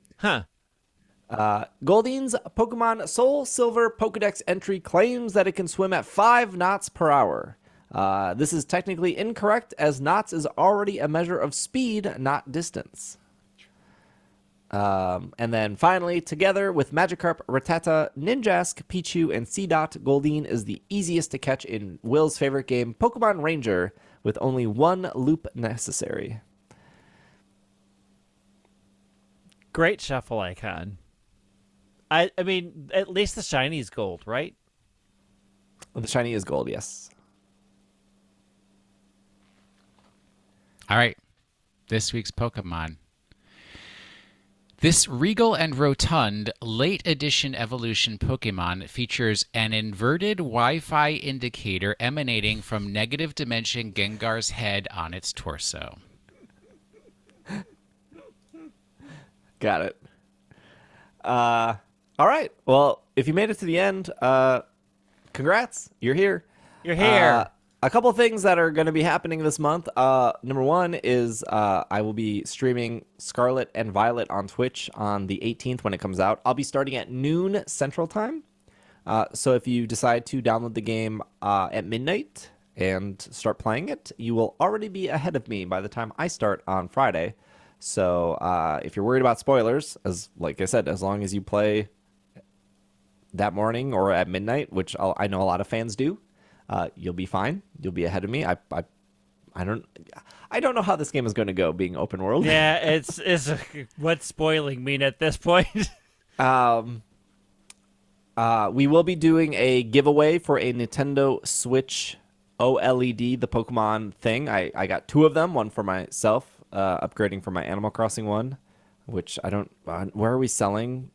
Goldeen's Pokemon Soul Silver Pokedex entry claims that it can swim at 5 knots per hour. This is technically incorrect, as knots is already a measure of speed, not distance. And then finally, together with Magikarp, Rattata, Ninjask, Pichu, and Seedot, Goldeen is the easiest to catch in Will's favorite game, Pokemon Ranger, with only 1 loop necessary. Great shuffle icon. I mean, at least the shiny is gold, right? The shiny is gold, yes. All right. This week's Pokemon. This regal and rotund late edition evolution Pokemon features an inverted Wi-Fi indicator emanating from negative dimension Gengar's head on its torso. Got it. All right. Well, if you made it to the end, congrats. You're here. You're here. A couple of things that are going to be happening this month. Number one is I will be streaming Scarlet and Violet on Twitch on the 18th when it comes out. I'll be starting at noon Central Time. So if you decide to download the game at midnight and start playing it, you will already be ahead of me by the time I start on Friday. So if you're worried about spoilers, like I said, as long as you play that morning or at midnight, which I know a lot of fans do, you'll be fine. You'll be ahead of me. I don't know how this game is going to go, being open world. Yeah, it's what's spoiling mean at this point. We will be doing a giveaway for a Nintendo Switch OLED, the Pokemon thing. I got 2 of them, one for myself, upgrading from my Animal Crossing one, which I don't... where are we selling?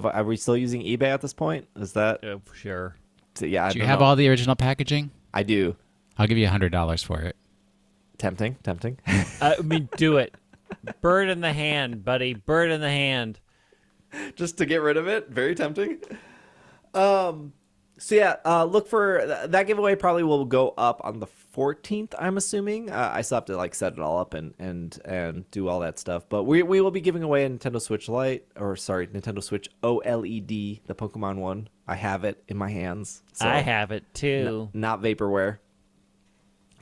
Are we still using eBay at this point? Is that... Sure. Yeah, Do you have all the original packaging? I do. I'll give you $100 for it. Tempting. I mean, do it. Bird in the hand, buddy. Bird in the hand. Just to get rid of it. Very tempting. So yeah, look for that giveaway. Probably will go up on the 14th. I'm assuming. I still have to like set it all up and do all that stuff. But we will be giving away a Nintendo Switch Nintendo Switch OLED, the Pokemon one. I have it in my hands. So I have it too. not vaporware.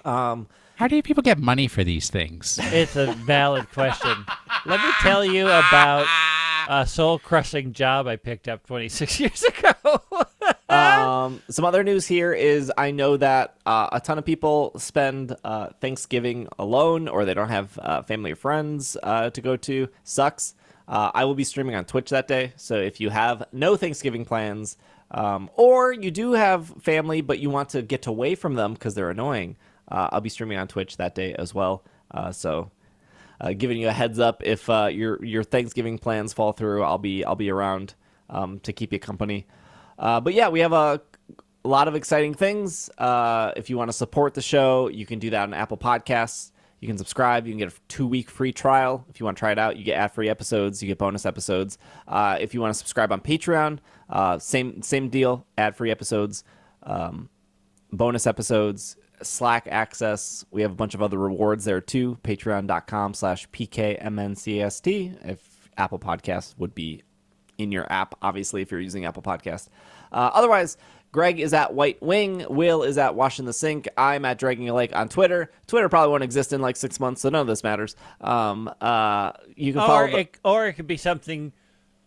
How do you people get money for these things? It's a valid question. Let me tell you about a soul-crushing job I picked up 26 years ago. Some other news here is I know that a ton of people spend Thanksgiving alone, or they don't have family or friends to go to. Sucks. I will be streaming on Twitch that day, so if you have no Thanksgiving plans, or you do have family but you want to get away from them because they're annoying, I'll be streaming on Twitch that day as well. So giving you a heads up if your Thanksgiving plans fall through, I'll be around to keep you company. But yeah, we have a lot of exciting things. If you want to support the show, you can do that on Apple Podcasts. You can subscribe. You can get a 2-week free trial. If you want to try it out, you get ad-free episodes. You get bonus episodes. If you want to subscribe on Patreon, same deal. Ad-free episodes, bonus episodes, Slack access. We have a bunch of other rewards there too. Patreon.com/PKMNcast. If Apple Podcasts would be in your app, obviously, if you're using Apple Podcast. Otherwise, Greg is at White Wing. Will is at Washing the Sink. I'm at Dragging a Lake on Twitter. Twitter probably won't exist in like 6 months, so none of this matters. You can follow. Or it could be something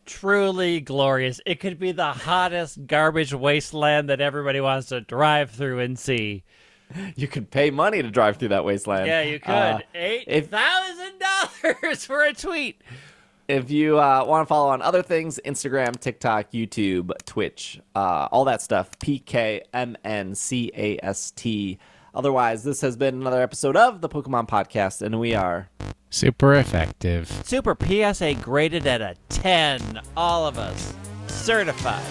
truly glorious. It could be the hottest garbage wasteland that everybody wants to drive through and see. You could pay money to drive through that wasteland. Yeah, you could. $8,000 for a tweet. If you want to follow on other things, Instagram, TikTok, YouTube, Twitch, all that stuff, PKMNcast. Otherwise, this has been another episode of the Pokemon Podcast, and we are... Super effective. Super PSA graded at a 10. All of us. Certified.